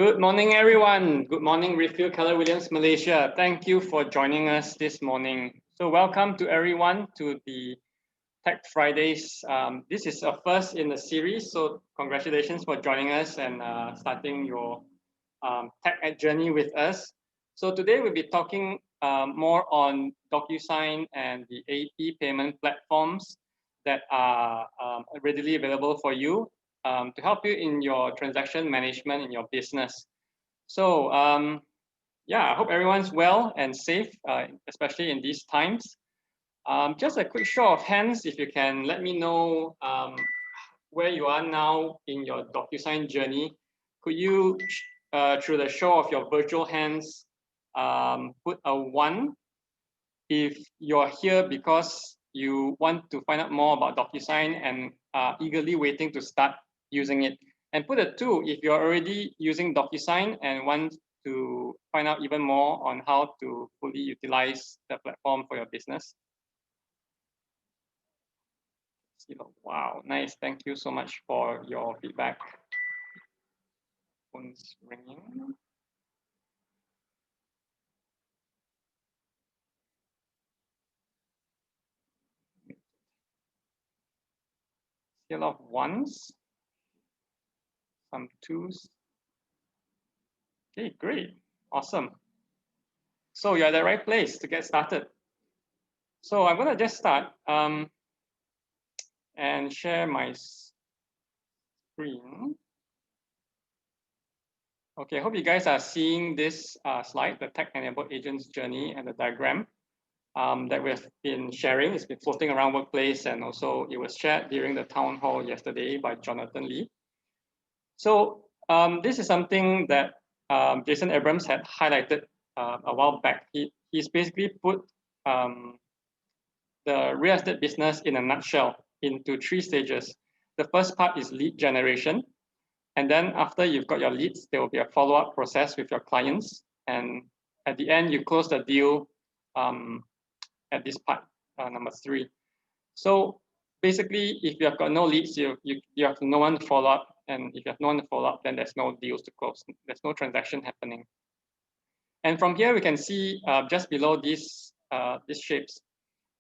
Good morning, everyone. Good morning, Refill Keller Williams, Malaysia. Thank you for joining us this morning. So welcome to everyone to the Tech Fridays. This is a first in the series, so congratulations for joining us and starting your tech journey with us. So today we'll be talking more on DocuSign and the e-payment platforms that are readily available for you to help you in your transaction management in your business. So yeah, I hope everyone's well and safe, especially in these times. Just a quick show of hands, if you can let me know where you are now in your DocuSign journey. Could you, through the show of your virtual hands, put a 1 if you're here because you want to find out more about DocuSign and are eagerly waiting to start using it. And put a 2 if you're already using DocuSign and want to find out even more on how to fully utilize the platform for your business. Wow, nice. Thank you so much for your feedback. Phone's ringing. See a lot of 1s, some 2s. Okay, great, awesome. So you're at the right place to get started. So I'm gonna just start and share my screen. Okay, I hope you guys are seeing this slide, the tech-enabled agents journey and the diagram that we've been sharing. It's been floating around Workplace, and also it was shared during the town hall yesterday by Jonathan Lee. So this is something that Jason Abrams had highlighted a while back. He's basically put the real estate business in a nutshell into 3 stages. The first part is lead generation. And then after you've got your leads, there will be a follow-up process with your clients. And at the end, you close the deal at this part, number 3. So basically, if you have got no leads, you have no one to follow up. And if you have no one to follow up, then there's no deals to close. There's no transaction happening. And from here, we can see just below these shapes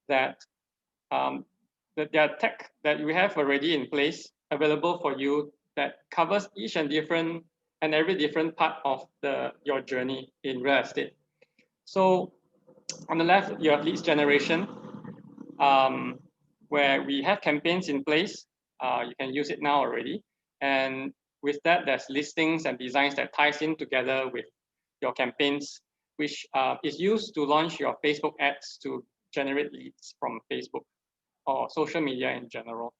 that there are tech that we have already in place available for you that covers each and every different part of your journey in real estate. So on the left, you have leads generation, where we have campaigns in place. You can use it now already. And with that, there's listings and designs that ties in together with your campaigns, which is used to launch your Facebook ads to generate leads from Facebook or social media in general.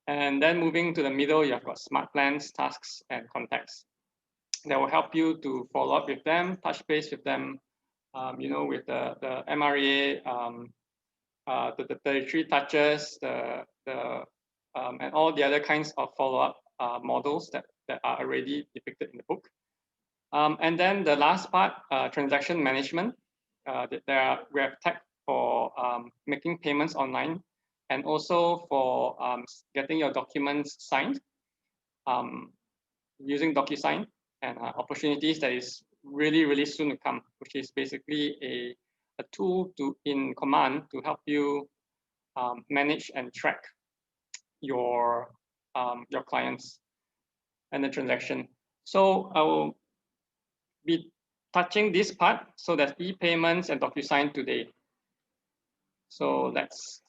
And then moving to the middle, you have got smart plans, tasks, and contacts that will help you to follow up with them, touch base with them, with the MRA, the 33 touches, and all the other kinds of follow-up models that are already depicted in the book. And then the last part, transaction management. We have tech for making payments online, and also for getting your documents signed using DocuSign, and opportunities that is really, really soon to come, which is basically a tool in command to help you manage and track your clients and the transaction. So I will be touching this part, so that's e-payments and DocuSign today. So let's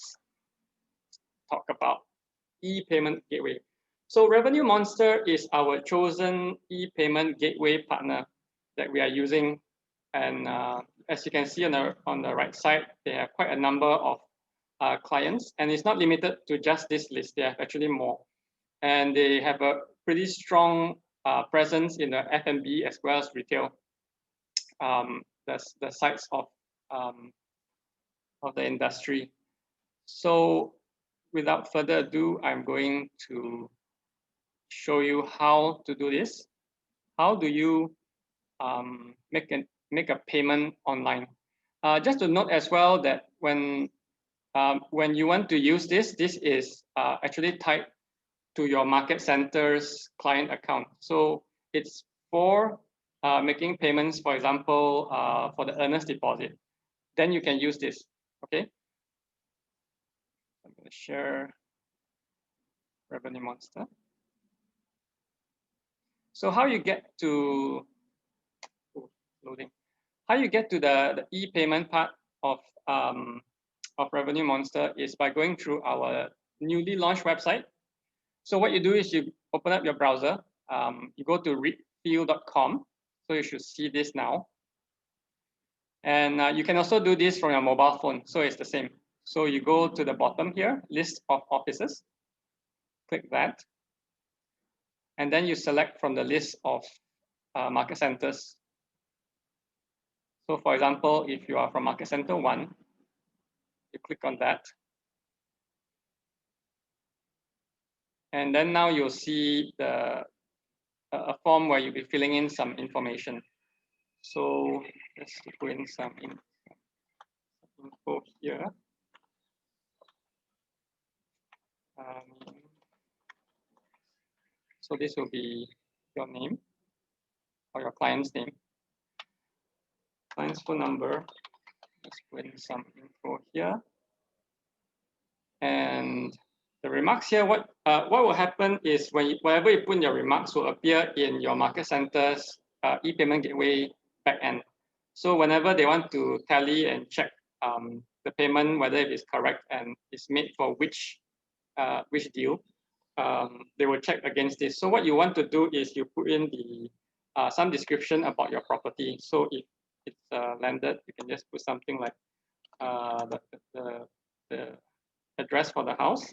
talk about e-payment gateway. So Revenue Monster is our chosen e-payment gateway partner that we are using. And as you can see on the right side, they have quite a number of clients, and it's not limited to just this list. They have actually more. And they have a pretty strong presence in the F&B as well as retail. The sides of the industry. So without further ado, I'm going to show you how to do this. How do you make a payment online? Just to note as well that when you want to use this is actually tied to your market center's client account. So it's for making payments, for example, for the earnest deposit. Then you can use this, okay? I'm going to share Revenue Monster. So how you get to loading? How you get to the e-payment part of Revenue Monster is by going through our newly launched website. So what you do is you open up your browser, you go to readfield.com. So you should see this now. And you can also do this from your mobile phone. So it's the same. So you go to the bottom here, list of offices, click that. And then you select from the list of market centers. So for example, if you are from market center 1, you click on that. And then now you'll see a form where you'll be filling in some information. So let's put in some info here. So this will be your name or your client's name, client's phone number. Let's put in some info here. And the remarks here, what will happen is whenever you put in your remarks will appear in your market center's e-payment gateway backend. So whenever they want to tally and check the payment, whether it is correct and is made for which deal, they will check against this. So what you want to do is you put in some description about your property. So if it's landed, you can just put something like the address for the house,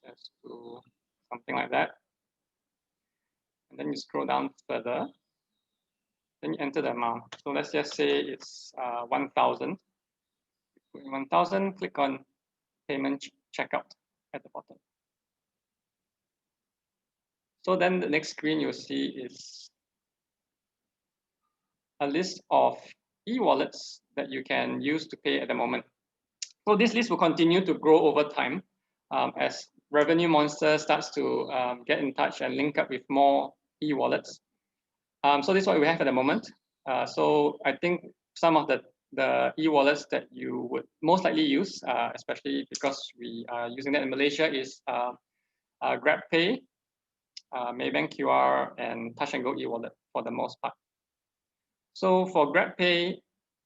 just to something like that. And then you scroll down further. Then you enter the amount. So let's just say it's 1,000. 1,000, click on payment checkout at the bottom. So then the next screen you'll see is a list of e-wallets that you can use to pay at the moment. So this list will continue to grow over time as Revenue Monster starts to get in touch and link up with more e-wallets. So this is what we have at the moment. So I think some of the e-wallets that you would most likely use, especially because we are using that in Malaysia, is GrabPay, Maybank QR, and Touch and Go e-wallet for the most part. So for GrabPay,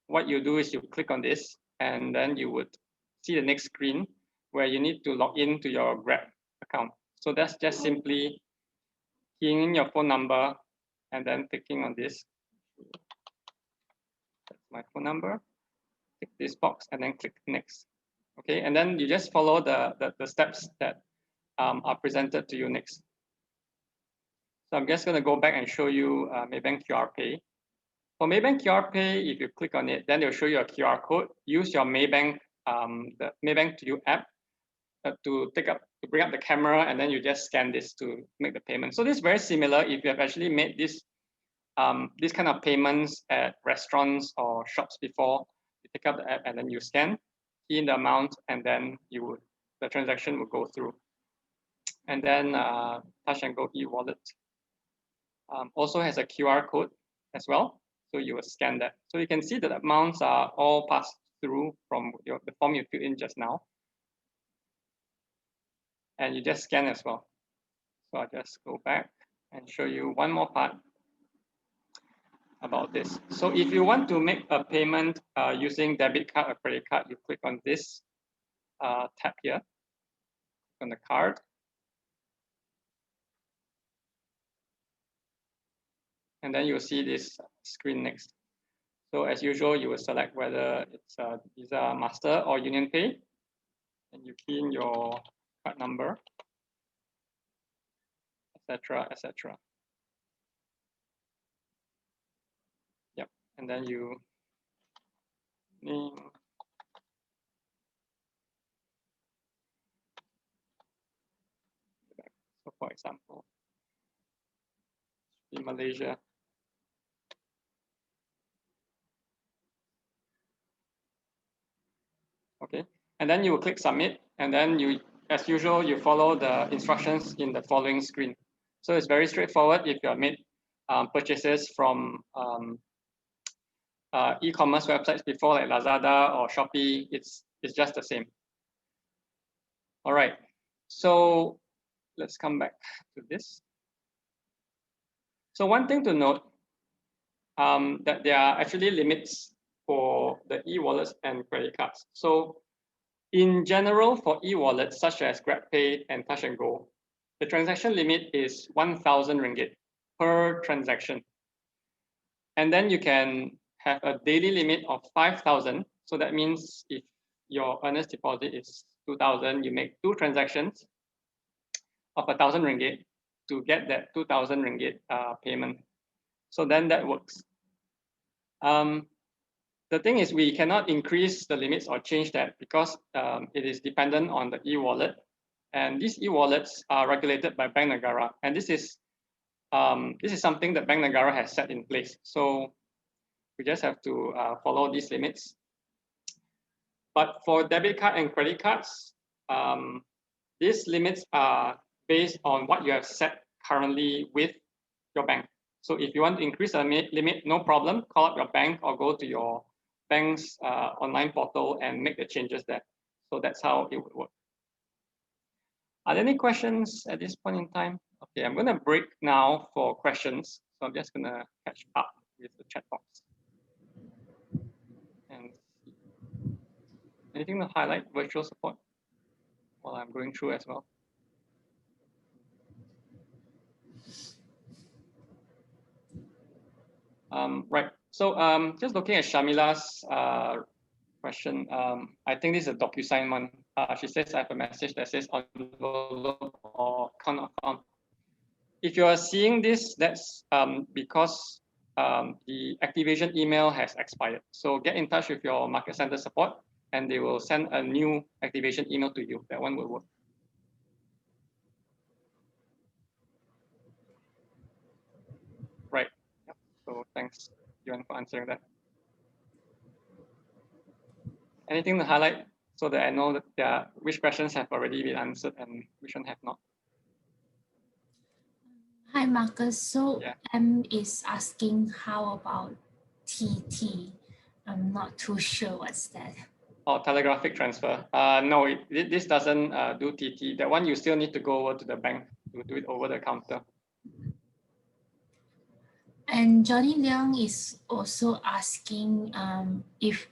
what you do is you click on this, and then you would see the next screen where you need to log in to your Grab account. So that's just simply keying in your phone number and then clicking on this. That's my phone number. Click this box and then click next. Okay, and then you just follow the steps that are presented to you next. So I'm just going to go back and show you Maybank QR Pay. For Maybank QR Pay, if you click on it, then they'll show you a QR code. Use your Maybank, the Maybank to You app to bring up the camera, and then you just scan this to make the payment. So this is very similar if you have actually made this kind of payments at restaurants or shops before. You pick up the app and then you scan, key in the amount, and then the transaction will go through. And then Touch and Go e-wallet also has a QR code as well. So you will scan that. So you can see that the amounts are all passed through from the form you filled in just now. And you just scan as well. So I'll just go back and show you one more part about this. So if you want to make a payment using debit card or credit card, you click on this tab here, on the card. And then you'll see this screen next. So as usual, you will select whether it's Visa, Master, or Union Pay, and you key in your card number, etc., etc. Yep, and then you name. So for example, in Malaysia. Okay, and then you will click submit, and then you as usual, you follow the instructions in the following screen. So it's very straightforward. If you have made purchases from e-commerce websites before, like Lazada or Shopee, it's just the same. All right, so let's come back to this. So one thing to note, that there are actually limits for the e-wallets and credit cards. So in general, for e-wallets such as GrabPay and Touch and Go, the transaction limit is 1,000 ringgit per transaction. And then you can have a daily limit of 5,000. So that means if your earnest deposit is 2,000, you make 2 transactions of 1,000 ringgit to get that 2,000 ringgit payment. So then that works. The thing is, we cannot increase the limits or change that because it is dependent on the e-wallet. And these e-wallets are regulated by Bank Negara. And this is something that Bank Negara has set in place. So we just have to follow these limits. But for debit card and credit cards, these limits are based on what you have set currently with your bank. So if you want to increase the limit, no problem, call up your bank or go to your bank's online portal and make the changes there. So that's how it would work. Are there any questions at this point in time? Okay, I'm gonna break now for questions. So I'm just gonna catch up with the chat box. And anything to highlight virtual support while I'm going through as well? Right, so just looking at Shamila's question, I think this is a DocuSign one. She says, I have a message that says envelope or account. If you are seeing this, that's because the activation email has expired. So get in touch with your market center support and they will send a new activation email to you. That one will work. Right, yep. So thanks, Yuan, for answering that. Anything to highlight so that I know that there are, which questions have already been answered and which one have not? Hi, Marcus. So Yeah. M is asking how about TT? I'm not too sure what's that. Oh, telegraphic transfer. No, this doesn't do TT. That one you still need to go over to the bank to do it over the counter. And Johnny Leong is also asking if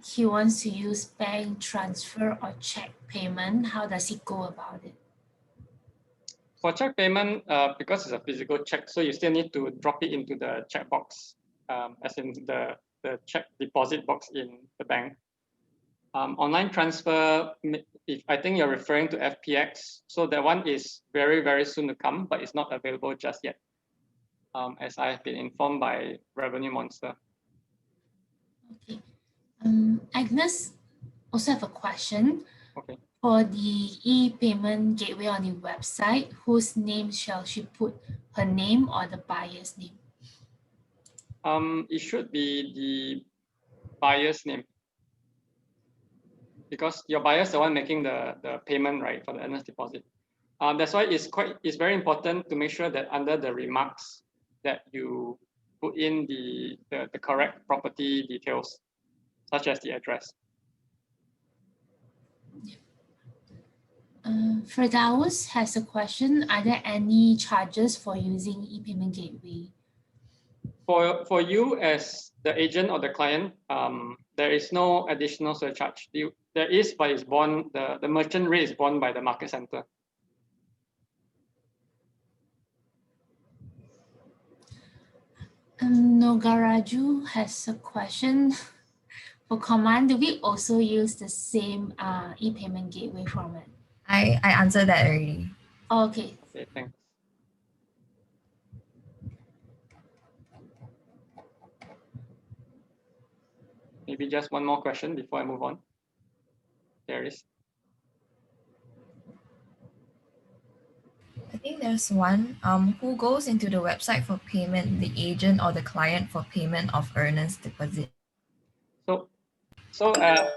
he wants to use bank transfer or check payment. How does he go about it? For check payment, because it's a physical check, so you still need to drop it into the check box, as in the check deposit box in the bank. Online transfer, if I think you're referring to FPX, so that one is very, very soon to come, but it's not available just yet, as I have been informed by Revenue Monster. Okay. Agnes also have a question. Okay. For the e-payment gateway on the website, whose name shall she put, her name or the buyer's name? It should be the buyer's name, because your buyer is the one making the payment, right, for the earnest deposit. That's why it's very important to make sure that under the remarks that you put in the correct property details, such as the address. Firdaus has a question. Are there any charges for using e-payment gateway? For you as the agent or the client, there is no additional surcharge. There is, but it's borne, the merchant rate is borne by the market center. Nogaraju has a question. For Command, do we also use the same e-payment gateway format? I answered that already. Oh, okay. Okay, thanks. Maybe just one more question before I move on. There is. I think there's one. Who goes into the website for payment, the agent or the client for payment of earnest deposit? So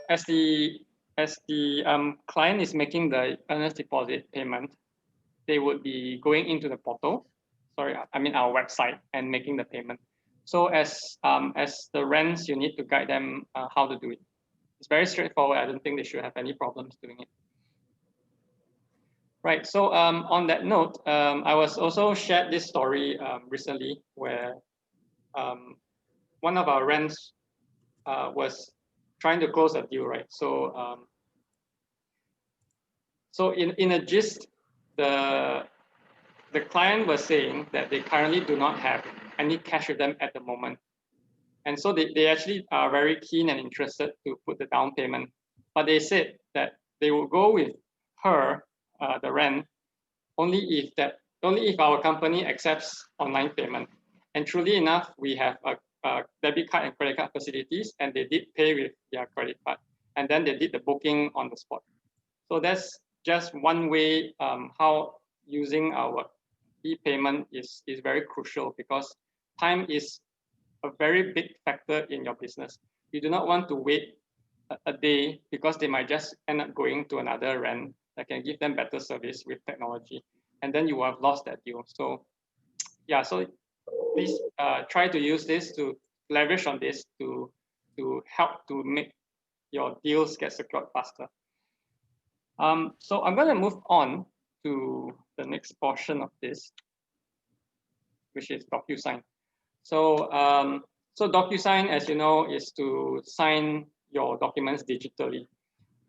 as the as the client is making the earnest deposit payment, they would be going into the portal, sorry, I mean our website, and making the payment. So as the rents, you need to guide them how to do it. It's very straightforward. I don't think they should have any problems doing it. Right. So on that note, I was also shared this story recently where one of our rents was trying to close a deal, right? So so in a gist, the client was saying that they currently do not have any cash with them at the moment. And so they actually are very keen and interested to put the down payment. But they said that they will go with her, the rent, only if our company accepts online payment. And truly enough, we have a debit card and credit card facilities, and they did pay with their credit card. And then they did the booking on the spot. So that's just one way how using our e-payment is very crucial, because time is a very big factor in your business. You do not want to wait a day, because they might just end up going to another rent that can give them better service with technology, and then you will have lost that deal. So yeah, so please try to use this, to leverage on this to help to make your deals get secured faster. So I'm going to move on to the next portion of this, which is DocuSign. So so DocuSign, as you know, is to sign your documents digitally.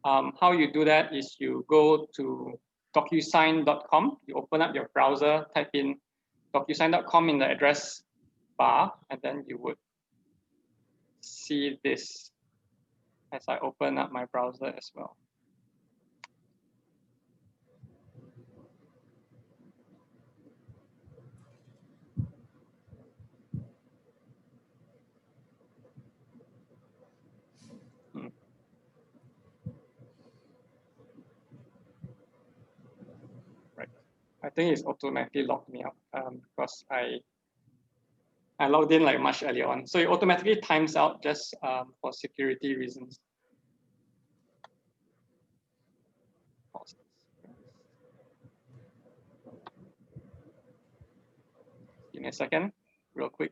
How you do that is you go to DocuSign.com, you open up your browser, type in DocuSign.com in the address bar, and then you would see this as I open up my browser as well. Right, I think it's automatically logged me out because I logged in like much earlier on. So it automatically times out just for security reasons. Give me a second, real quick.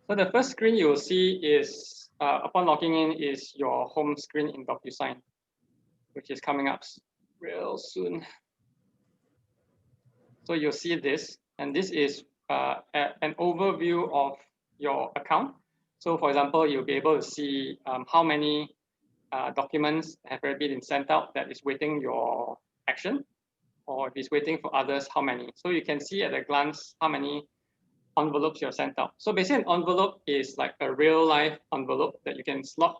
So the first screen you will see is, upon logging in, is your home screen in DocuSign, which is coming up real soon. So you'll see this, and this is an overview of your account. So for example, you'll be able to see how many documents have already been sent out that is waiting your action, or if it's waiting for others, how many. So you can see at a glance how many envelopes you're sent out. So basically an envelope is like a real life envelope that you can slot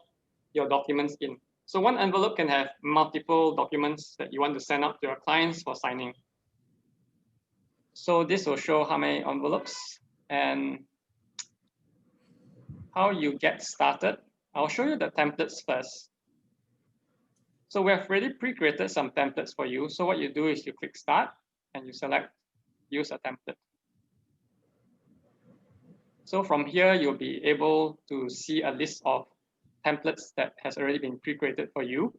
your documents in. So one envelope can have multiple documents that you want to send out to your clients for signing. So this will show how many envelopes and how you get started. I'll show you the templates first. So we have already pre-created some templates for you. So what you do is you click start and you select use a template. So from here, you'll be able to see a list of templates that has already been pre-created for you.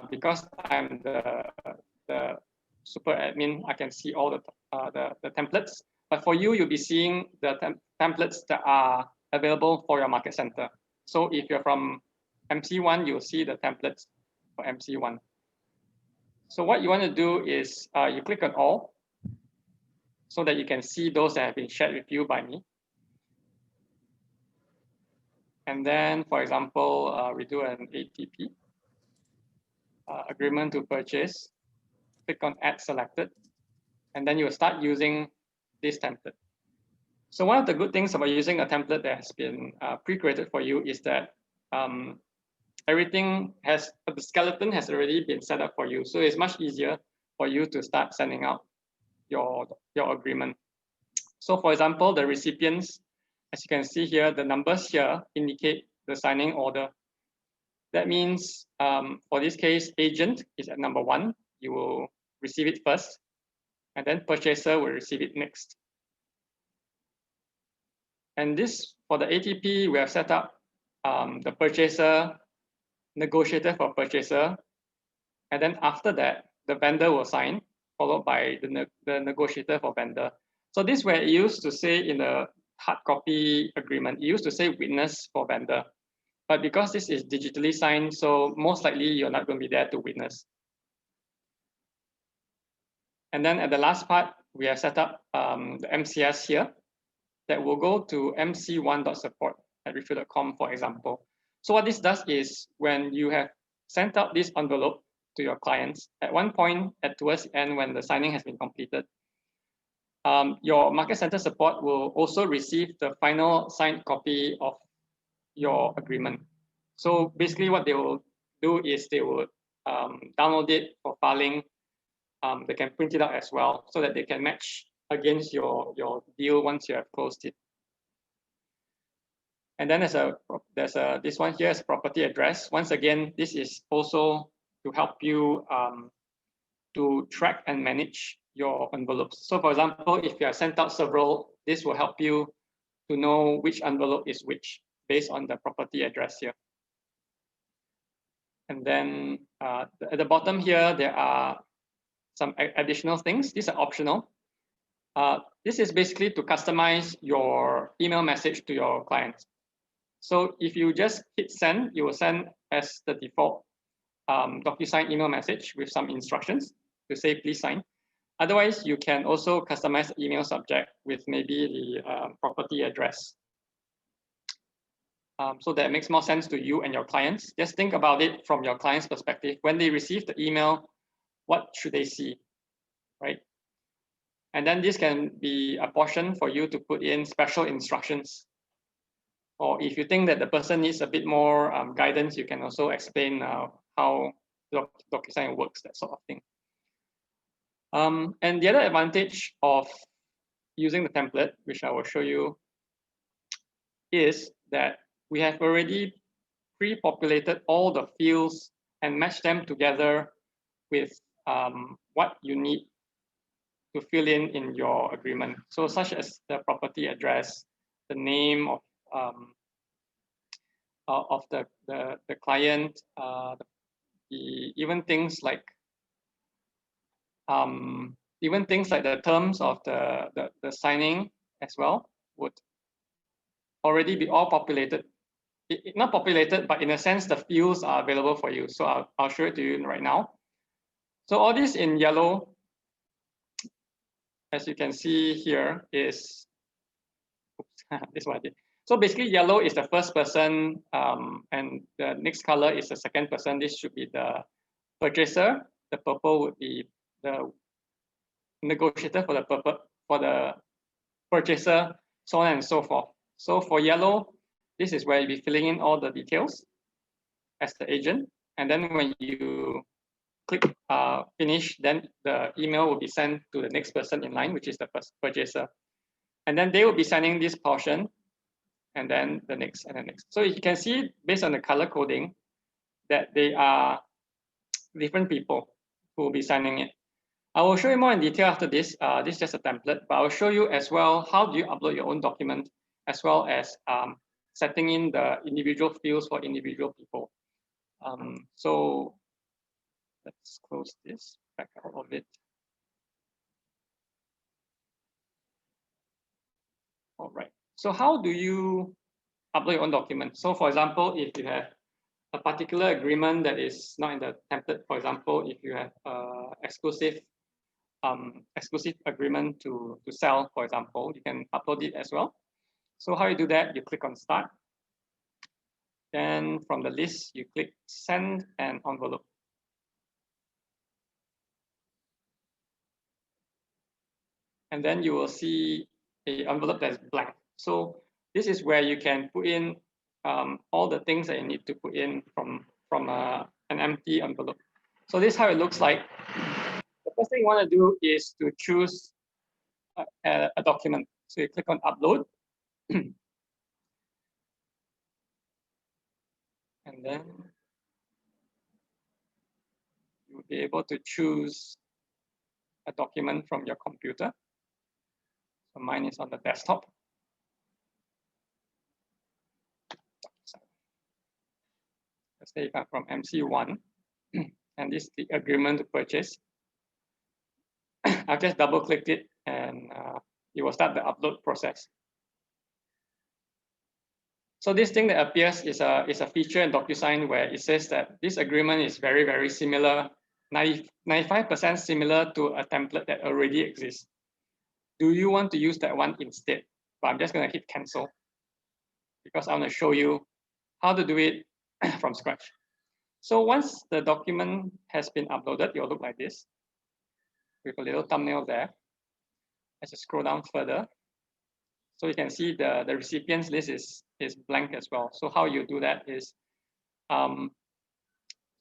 Because I'm the super admin, I can see all the templates. But for you, you'll be seeing the templates that are available for your market center. So if you're from MC1, you'll see the templates for MC1. So what you want to do is you click on all so that you can see those that have been shared with you by me. And then, for example, we do an ATP, agreement to purchase, click on add selected, and then you will start using this template. So one of the good things about using a template that has been pre-created for you is that everything the skeleton has already been set up for you. So it's much easier for you to start sending out your agreement. So for example, the recipients, as you can see here, the numbers here indicate the signing order. That means for this case, agent is at number 1. You will receive it first, and then purchaser will receive it next. And this, for the ATP, we have set up the purchaser, negotiator for purchaser, and then after that, the vendor will sign, followed by the negotiator for vendor. So this where it used to say in the hard copy agreement, it used to say witness for vendor. But because this is digitally signed, so most likely you're not going to be there to witness. And then at the last part, we have set up the MCS here that will go to mc1.support@refill.com, for example. So what this does is when you have sent out this envelope to your clients, at one point towards the end when the signing has been completed, your Market Center support will also receive the final signed copy of your agreement. So basically what they will do is they will download it for filing. They can print it out as well so that they can match against your deal once you have closed it. And then there's this one here is property address. Once again, this is also to help you to track and manage your envelopes. So for example, if you have sent out several, this will help you to know which envelope is which based on the property address here. And then at the bottom here, there are some additional things. These are optional. This is basically to customize your email message to your clients. So if you just hit send, you will send as the default DocuSign email message with some instructions to say please sign. Otherwise, you can also customize the email subject with maybe the property address. So that makes more sense to you and your clients. Just think about it from your client's perspective. When they receive the email, what should they see, right? And then this can be a portion for you to put in special instructions. Or if you think that the person needs a bit more guidance, you can also explain how DocuSign works, that sort of thing. And the other advantage of using the template, which I will show you, is that we have already pre-populated all the fields and matched them together with what you need to fill in your agreement. So such as the property address, the name of the client, even things like the terms of the signing as well would already be all populated. Not populated, but in a sense, the fields are available for you. So I'll show it to you right now. So all this in yellow, as you can see here, is this one. So basically, yellow is the first person, and the next color is the second person. This should be the purchaser. The purple would be the negotiator for the purchaser, so on and so forth. So for yellow, this is where you'll be filling in all the details as the agent. And then when you click finish, then the email will be sent to the next person in line, which is the purchaser. And then they will be signing this portion, and then the next and the next. So you can see based on the color coding that they are different people who will be signing it. I will show you more in detail after this. This is just a template, but I'll show you as well how do you upload your own document, as well as setting in the individual fields for individual people. So let's close this back out of it. All right. So how do you upload your own document? So for example, if you have a particular agreement that is not in the template, for example, if you have exclusive agreement to sell, for example, you can upload it as well. So how you do that, you click on start. Then from the list, you click send and envelope. And then you will see an envelope that's blank. So this is where you can put in all the things that you need to put in from an empty envelope. So this is how it looks like. The first thing you want to do is to choose a document. So you click on upload. And then you will be able to choose a document from your computer. So mine is on the desktop. Let's say if I'm from MC1, and this is the agreement to purchase. I've just double clicked it and it will start the upload process. So this thing that appears is a feature in DocuSign where it says that this agreement is very, very similar, 95% similar to a template that already exists. Do you want to use that one instead? But I'm just going to hit cancel because I want to show you how to do it from scratch. So once the document has been uploaded, it will look like this with a little thumbnail there. As you scroll down further, so you can see the recipients list is blank as well. So how you do that is,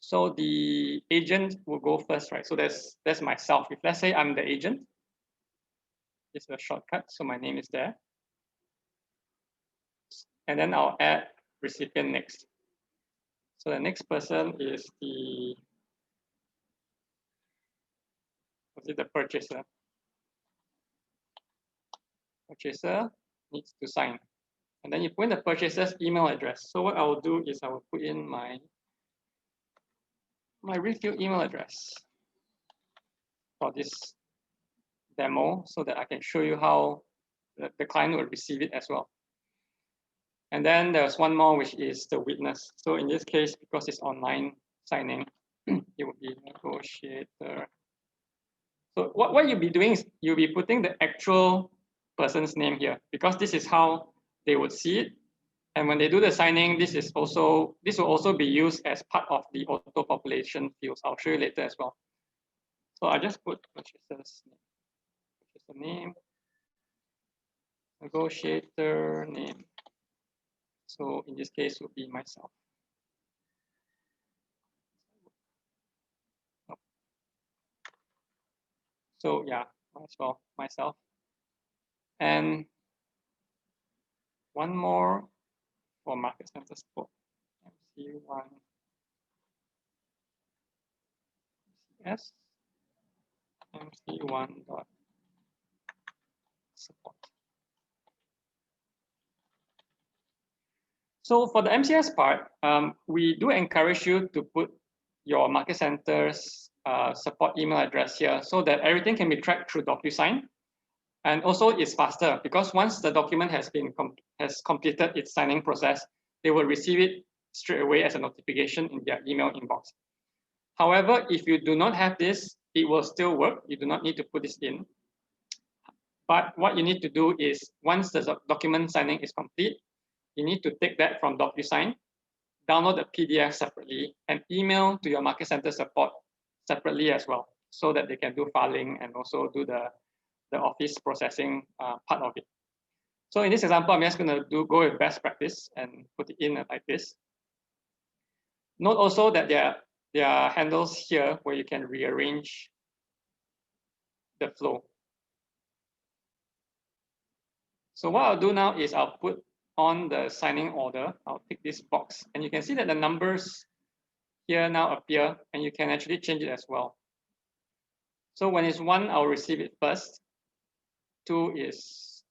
so the agent will go first, right? So that's myself. If let's say I'm the agent, it's a shortcut. So my name is there. And then I'll add recipient next. So the next person is the purchaser. Purchaser needs to sign. And then you put in the purchaser's email address. So what I will do is I will put in my refill email address for this demo so that I can show you how the client will receive it as well. And then there's one more, which is the witness. So in this case, because it's online signing, it will be negotiator. So what you'll be doing is you'll be putting the actual person's name here because this is how they would see it. And when they do the signing, this will also be used as part of the auto population fields. I'll show you later as well. So I just put purchaser's name, negotiator name. So in this case, would be myself. So yeah, as well, myself. And one more for market center support. MC1 CS MC1 dot support. So for the MCS part, we do encourage you to put your market center's support email address here so that everything can be tracked through DocuSign. And also it's faster because once the document has completed its signing process, they will receive it straight away as a notification in their email inbox. However, if you do not have this, it will still work. You do not need to put this in. But what you need to do is once the document signing is complete, you need to take that from DocuSign, download the PDF separately, and email to your market center support separately as well, so that they can do filing and also do the office processing part of it. So in this example, I'm just going to go with best practice and put it in like this. Note also that there are handles here where you can rearrange the flow. So what I'll do now is I'll put on the signing order. I'll tick this box, and you can see that the numbers here now appear, and you can actually change it as well. So when it's 1, I'll receive it first. 2 is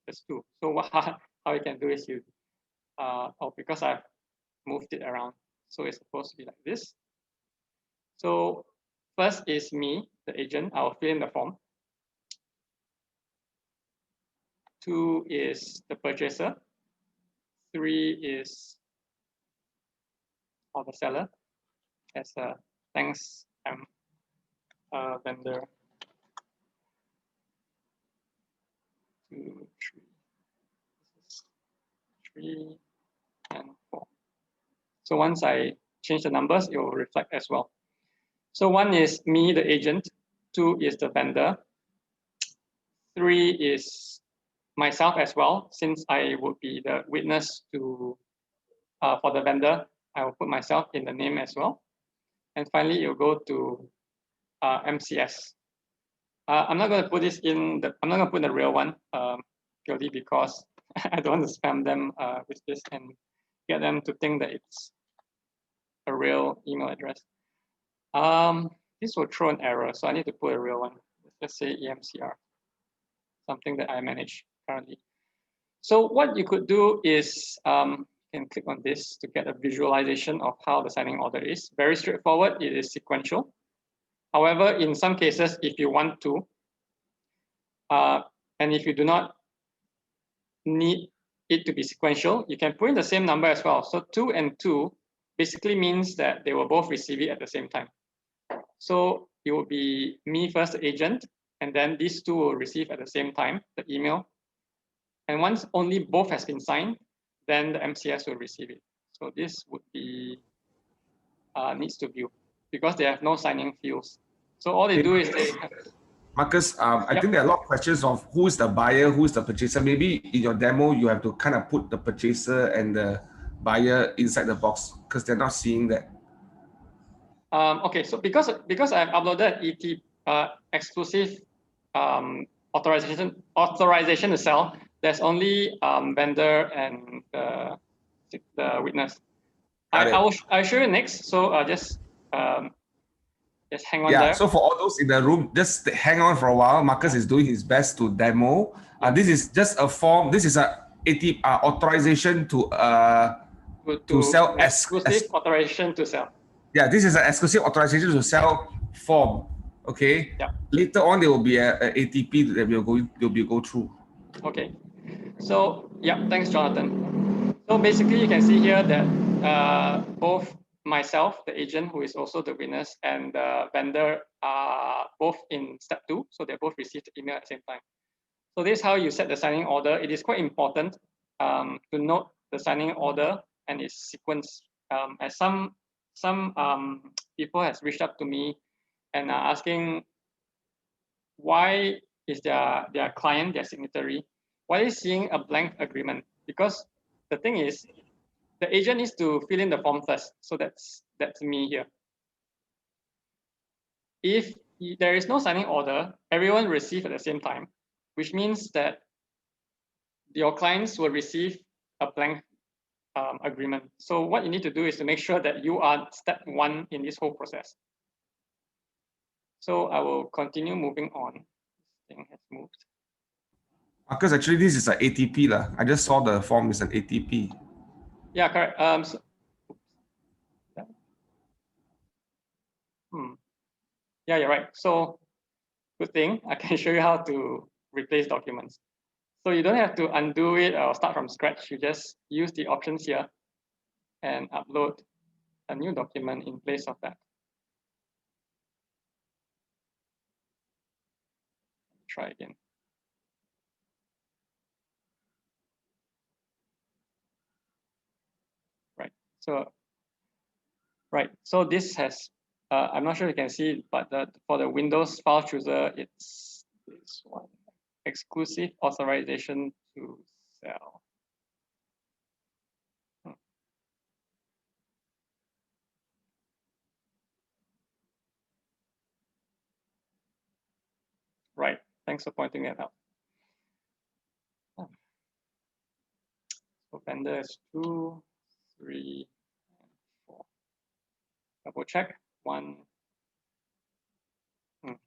that's 2. So how you can do is you because I've moved it around, so it's supposed to be like this. So first is me, the agent. I'll fill in the form. 2 is the purchaser. 3 is the seller as a thanks vendor. 2, 3, and 4. So once I change the numbers, it will reflect as well. So 1 is me, the agent. 2 is the vendor. 3 is myself as well, since I would be the witness to for the vendor. I will put myself in the name as well. And finally, you'll go to MCS. I'm not going to put this in the. I'm not going to put the real one, purely because I don't want to spam them with this and get them to think that it's a real email address. This will throw an error, so I need to put a real one. Let's say EMCR, something that I manage currently. So what you could do is you can click on this to get a visualization of how the signing order is. Very straightforward. It is sequential. However, in some cases, if you want to, and if you do not need it to be sequential, you can put in the same number as well. So 2 and 2 basically means that they will both receive it at the same time. So it will be me first, the agent, and then these two will receive at the same time the email. And once only both has been signed, then the MCS will receive it. So this would be needs to view because they have no signing fields. So all they do is they have, Marcus, I think there are a lot of questions of who is the buyer, who is the purchaser. Maybe in your demo, you have to kind of put the purchaser and the buyer inside the box because they're not seeing that. Okay, so because I've uploaded ET exclusive authorization to sell, there's only vendor and the witness. I'll show you next. So just hang on there. So for all those in the room, just hang on for a while. Marcus is doing his best to demo. This is just a form. This is a authorization to sell exclusive authorization to sell. Yeah, this is an exclusive authorization to sell form. Okay. Yeah. Later on, there will be a ATP that we'll go through. Okay. So yeah, thanks, Jonathan. So basically, you can see here that both myself, the agent, who is also the witness, and the vendor are both in step 2. So they both received the email at the same time. So this is how you set the signing order. It is quite important to note the signing order and its sequence. As some people has reached out to me and are asking why is their client, their signatory, why is seeing a blank agreement? Because the thing is, the agent needs to fill in the form first. So that's me here. If there is no signing order, everyone receive at the same time, which means that your clients will receive a blank agreement. So what you need to do is to make sure that you are step 1 in this whole process. So I will continue moving on. This thing has moved. Because actually this is an ATP lah. I just saw the form is an ATP. Yeah, correct. Yeah, you're right. So good thing I can show you how to replace documents. So you don't have to undo it or start from scratch. You just use the options here and upload a new document in place of that. Try again. So this has, I'm not sure you can see, but for the Windows file chooser, it's this one, exclusive authorization to sell. Right, thanks for pointing that out. So vendor is 2, 3, and 4. Double check 1. Let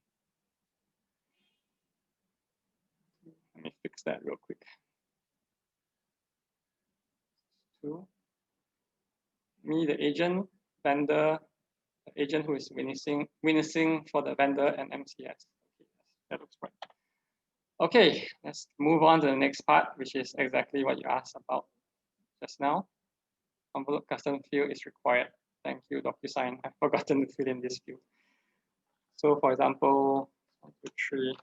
me fix that real quick. 2. Me, the agent, vendor, the agent who is witnessing for the vendor and MCS. Okay, that looks right. Okay, let's move on to the next part, which is exactly what you asked about just now. Envelope custom field is required. Thank you, DocuSign. I've forgotten to fill in this field. So for example, 1, 2, 3,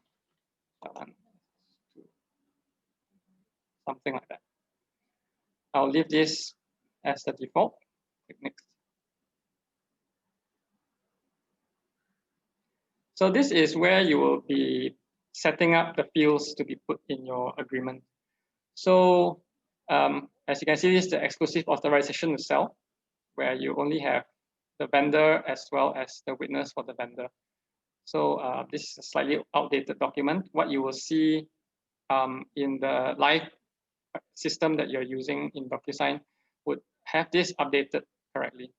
1, 2, something like that. I'll leave this as the default. Click next. So this is where you will be setting up the fields to be put in your agreement. So as you can see, this is the exclusive authorization to sell, where you only have the vendor as well as the witness for the vendor. So this is a slightly outdated document. What you will see in the live system that you're using in DocuSign would have this updated correctly.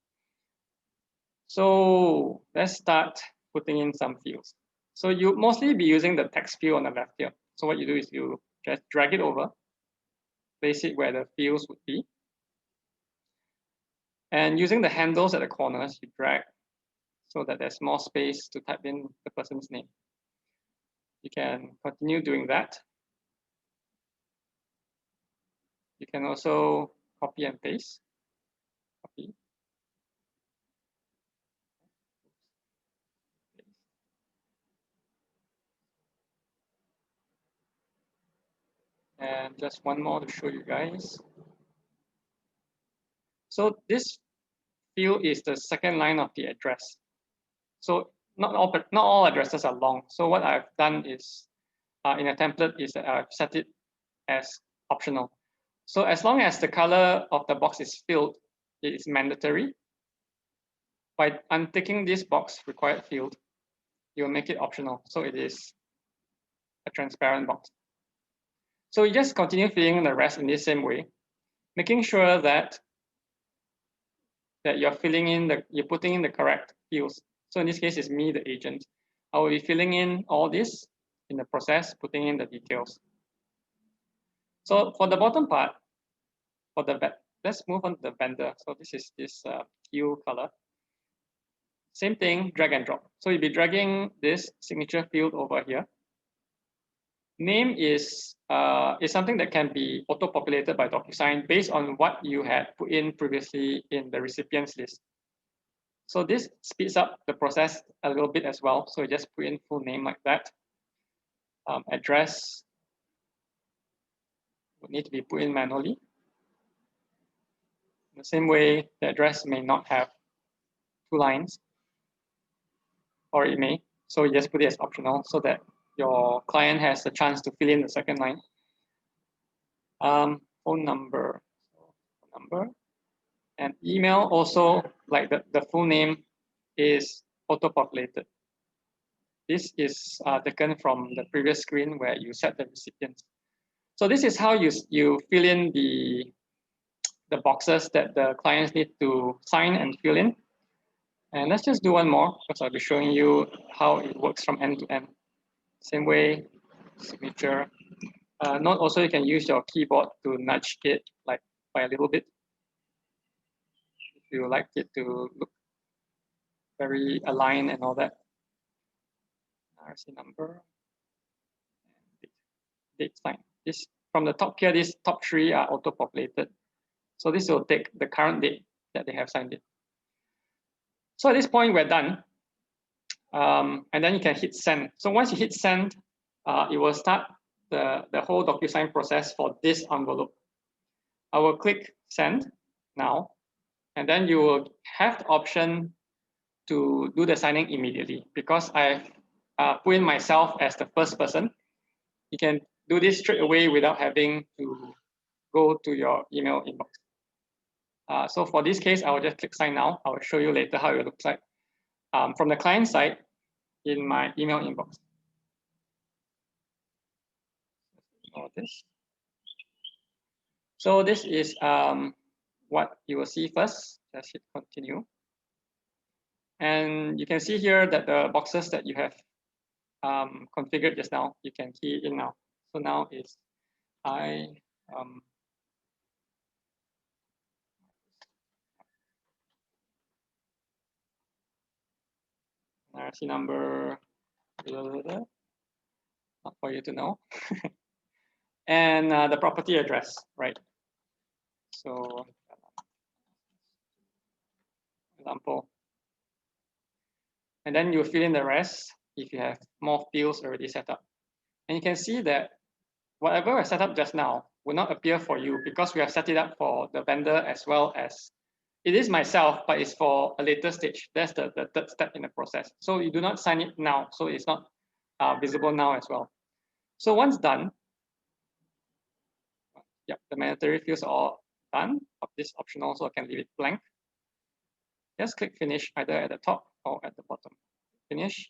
So let's start putting in some fields. So you mostly be using the text field on the left here. So what you do is you just drag it over, place it where the fields would be. And using the handles at the corners, you drag so that there's more space to type in the person's name. You can continue doing that. You can also copy and paste. Copy. And just one more to show you guys. So this field is the second line of the address. So not all addresses are long. So what I've done is in a template is that I've set it as optional. So as long as the color of the box is filled, it is mandatory. By unticking this box required field, you'll make it optional. So it is a transparent box. So you just continue filling the rest in the same way, making sure that you're putting in the correct fields. So in this case, it's me, the agent. I will be filling in all this in the process, putting in the details. So for the bottom part, let's move on to the vendor. So this is this hue color. Same thing, drag and drop. So you'll be dragging this signature field over here. Name is something that can be auto-populated by DocuSign based on what you had put in previously in the recipients list. So this speeds up the process a little bit as well. So you just put in full name like that. Address would need to be put in manually. In the same way, the address may not have 2 lines, or it may. So you just put it as optional so that your client has a chance to fill in the second line. Phone number, and email also, like the full name is auto-populated. This is taken from the previous screen where you set the recipients. So this is how you fill in the boxes that the clients need to sign and fill in. And let's just do one more because I'll be showing you how it works from end to end. Same way, signature. Note also you can use your keyboard to nudge it like by a little bit. If you like it to look very aligned and all that. RC number, date sign. This from the top here, these top 3 are auto-populated. So this will take the current date that they have signed it. So at this point, we're done. And then you can hit send. So once you hit send, it will start the whole DocuSign process for this envelope. I will click send now, and then you will have the option to do the signing immediately because I've put in myself as the first person. You can do this straight away without having to go to your email inbox. So for this case, I will just click sign now. I will show you later how it looks like from the client side in my email inbox. So this is what you will see first. Just hit continue. And you can see here that the boxes that you have configured just now, you can key in now. So now is RC number, not for you to know. And the property address, right? So, example. And then you fill in the rest if you have more fields already set up. And you can see that whatever I set up just now will not appear for you because we have set it up for the vendor as well as it is myself, but it's for a later stage. That's the third step in the process. So you do not sign it now. So it's not visible now as well. So once done, yep, the mandatory fields are all done. This optional, so I can leave it blank. Just click finish either at the top or at the bottom. Finish.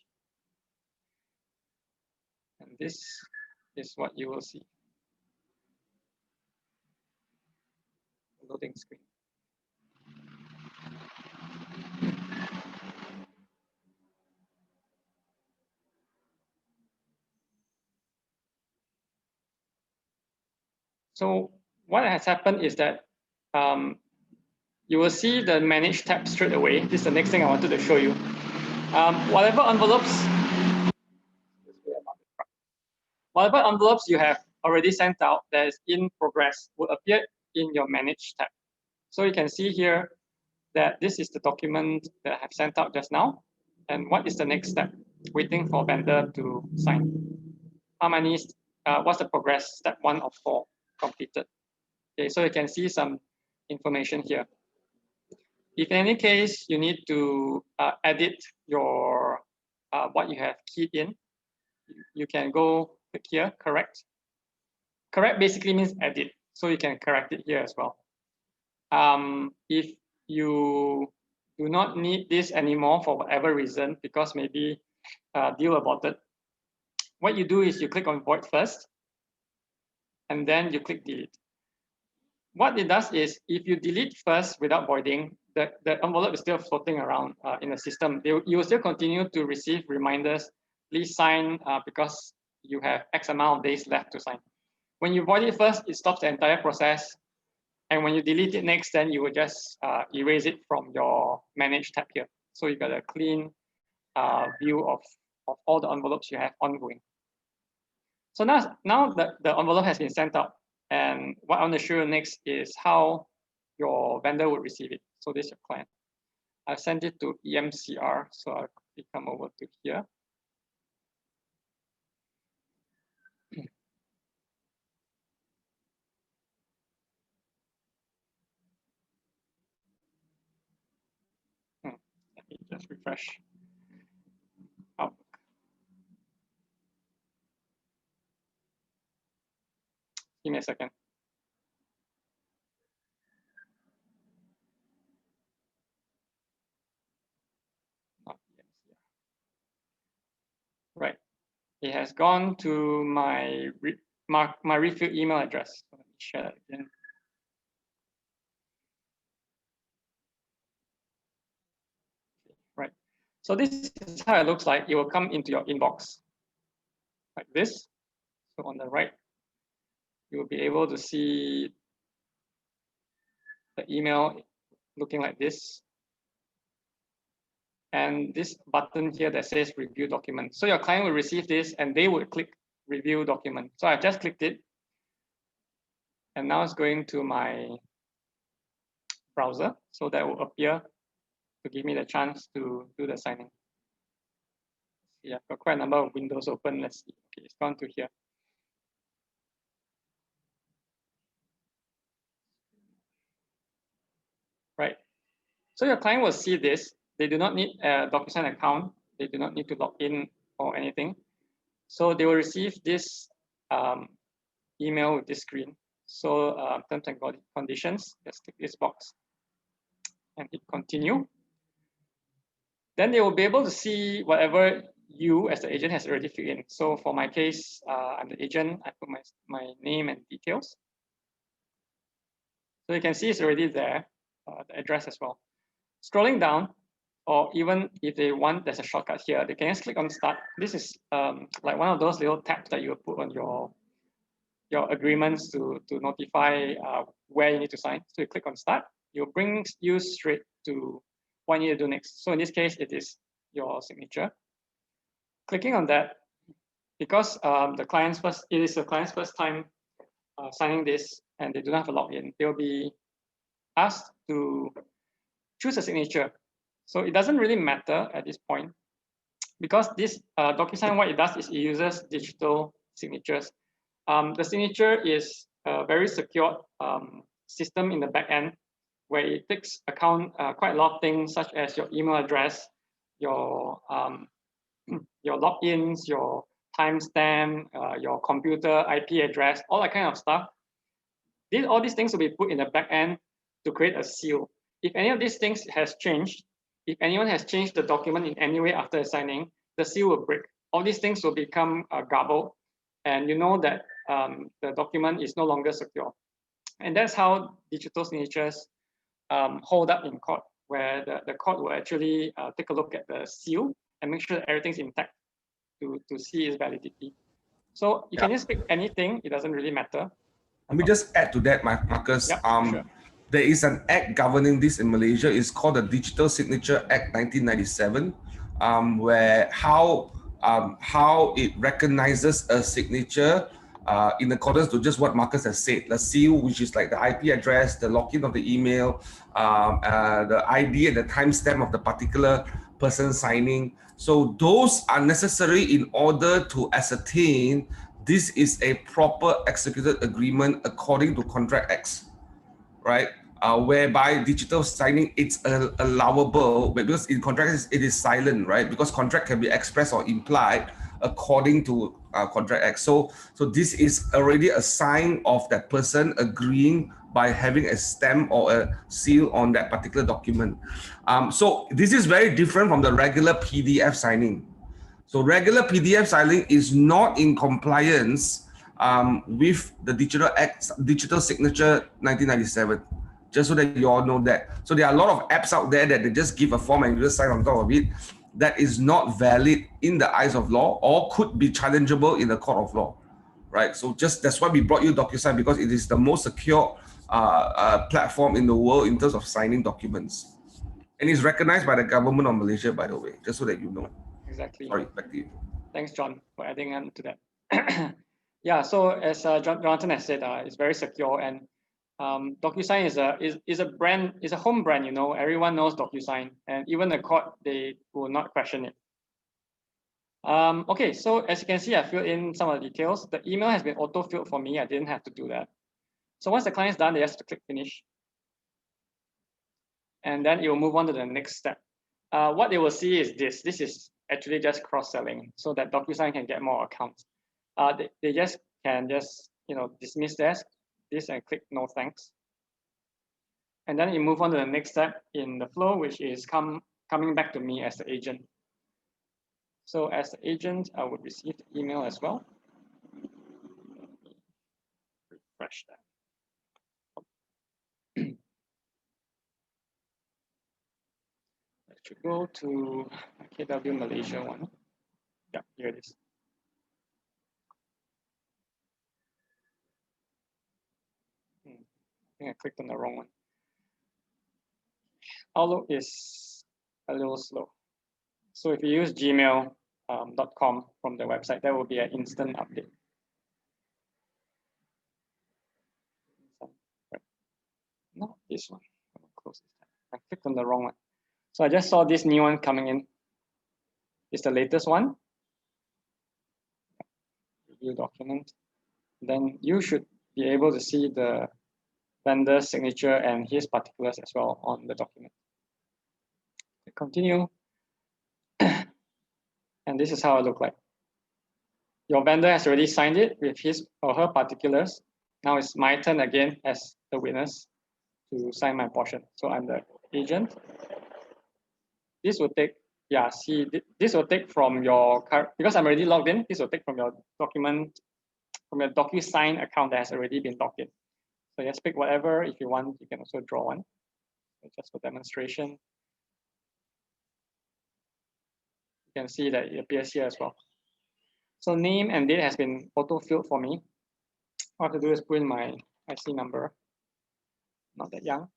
this is what you will see. Loading screen. So what has happened is that you will see the Manage tab straight away. This is the next thing I wanted to show you. Whatever envelopes you have already sent out that is in progress will appear in your Manage tab. So you can see here that this is the document that I have sent out just now. And what is the next step? Waiting for vendor to sign. How many, what's the progress? Step 1 of 4 completed. Okay, so you can see some information here. If in any case you need to edit your what you have keyed in, you can go click here, correct. Correct basically means edit, so you can correct it here as well. If you do not need this anymore for whatever reason, because maybe deal about it, what you do is you click on void first, and then you click delete. What it does is, if you delete first without voiding, the envelope is still floating around in the system. You will still continue to receive reminders, please sign because you have X amount of days left to sign. When you void it first, it stops the entire process. And when you delete it next, then you will just erase it from your Manage tab here. So you got a clean view of all the envelopes you have ongoing. So now the envelope has been sent out. And what I want to show you next is how your vendor would receive it. So this is your client. I've sent it to EMCR. So I'll quickly come over to here. Let me just refresh. Oh. Give me a second. Right. It has gone to my refill email address. Let me share that again. Right. So this is how it looks like. It will come into your inbox like this. So on the right, you will be able to see the email looking like this. And this button here that says review document. So your client will receive this and they will click review document. So I just clicked it. And now it's going to my browser. So that will appear to give me the chance to do the signing. Yeah, I've got quite a number of windows open. Let's see. Okay, it's gone to here. Right. So your client will see this. They do not need a DocuSign account. They do not need to log in or anything. So they will receive this email with this screen. So terms and conditions, just click this box and hit continue. Then they will be able to see whatever you as the agent has already filled in. So for my case, I'm the agent. I put my name and details. So you can see it's already there, the address as well. Scrolling down, or even if they want, there's a shortcut here. They can just click on start. This is like one of those little tabs that you put on your agreements to notify where you need to sign. So you click on start. It will bring you straight to what you need to do next. So in this case, it is your signature. Clicking on that, because it is the client's first time signing this, and they do not have a login, they will be asked to choose a signature. So it doesn't really matter at this point, because this DocuSign, what it does is it uses digital signatures. The signature is a very secure system in the back end, where it takes account quite a lot of things, such as your email address, your logins, your timestamp, your computer IP address, all that kind of stuff. All these things will be put in the back end to create a seal. If any of these things has changed, if anyone has changed the document in any way after signing, the seal will break. All these things will become garbled, and you know that the document is no longer secure. And that's how digital signatures hold up in court, where the court will actually take a look at the seal and make sure that everything's intact to see its validity. So you can just pick anything, it doesn't really matter. Let me just add to that, Marcus. Yep, sure. There is an act governing this in Malaysia. It's called the Digital Signature Act 1997, where how it recognizes a signature in accordance to just what Marcus has said. The seal, which is like the IP address, the login of the email, the ID and the timestamp of the particular person signing. So those are necessary in order to ascertain this is a proper executed agreement according to Contract Acts, right? Whereby digital signing it's allowable, because in contract it is silent, right? Because contract can be expressed or implied according to Contract Act. So this is already a sign of that person agreeing by having a stamp or a seal on that particular document. So this is very different from the regular PDF signing. So regular PDF signing is not in compliance with the Digital Signature 1997. Just so that you all know that. So there are a lot of apps out there that they just give a form and you just sign on top of it. That is not valid in the eyes of law or could be challengeable in the court of law, right? So that's why we brought you DocuSign, because it is the most secure platform in the world in terms of signing documents. And it's recognized by the government of Malaysia, by the way, just so that you know. Exactly. Sorry, back to you. Thanks, John, for adding on to that. Yeah, so as Jonathan has said, it's very secure, and DocuSign is a brand, is a home brand. You know, everyone knows DocuSign, and even the court, they will not question it. Okay, so as you can see, I filled in some of the details. The email has been auto-filled for me. I didn't have to do that. So once the client is done, they have to click finish, and then it will move on to the next step. What they will see is this. This is actually just cross-selling, so that DocuSign can get more accounts. They just can dismiss this and click no thanks. And then you move on to the next step in the flow, which is coming back to me as the agent. So as the agent, I would receive the email as well. Refresh that. Let's go to KW Malaysia one. Yeah, here it is. I think I clicked on the wrong one. Outlook is a little slow. So if you use gmail.com from the website, that will be an instant update. Not this one. I'm gonna close this. I clicked on the wrong one. So I just saw this new one coming in. It's the latest one. Review document. Then you should be able to see the vendor's signature and his particulars as well on the document. Continue. And this is how it looks like. Your vendor has already signed it with his or her particulars. Now it's my turn again as the witness to sign my portion. So I'm the agent. This will take, this will take from your current, because I'm already logged in, this will take from your document, from your DocuSign account that has already been logged in. So just pick whatever. If you want, you can also draw one. So just for demonstration. You can see that it appears here as well. So name and date has been auto-filled for me. All I have to do is put in my IC number. Not that young.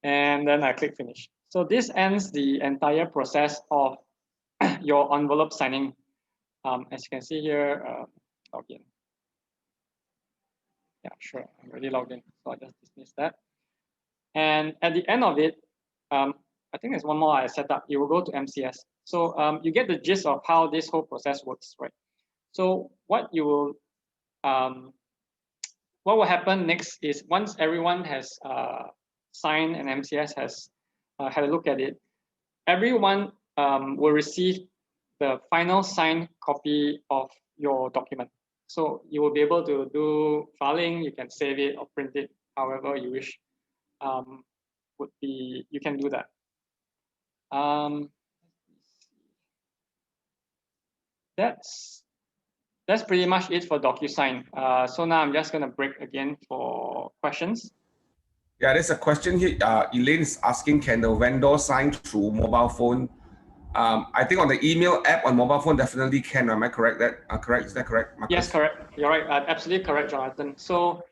And then I click finish. So this ends the entire process of your envelope signing. As you can see here, log in. Yeah, sure, I'm already logged in, so I just dismiss that. And at the end of it, I think there's one more I set up. You will go to MCS. So you get the gist of how this whole process works, right? So what will happen next is once everyone has signed and MCS has had a look at it, everyone will receive the final signed copy of your document. So you will be able to do filing, you can save it or print it however you wish. You can do that. That's that's pretty much it for DocuSign. So now I'm just going to break again for questions. Yeah, there's a question here. Elaine is asking, can the vendor sign through mobile phone? I think on the email app on mobile phone definitely can. Am I correct? Correct? Is that correct, Marcus? Yes, correct. You're right. Absolutely correct, Jonathan. So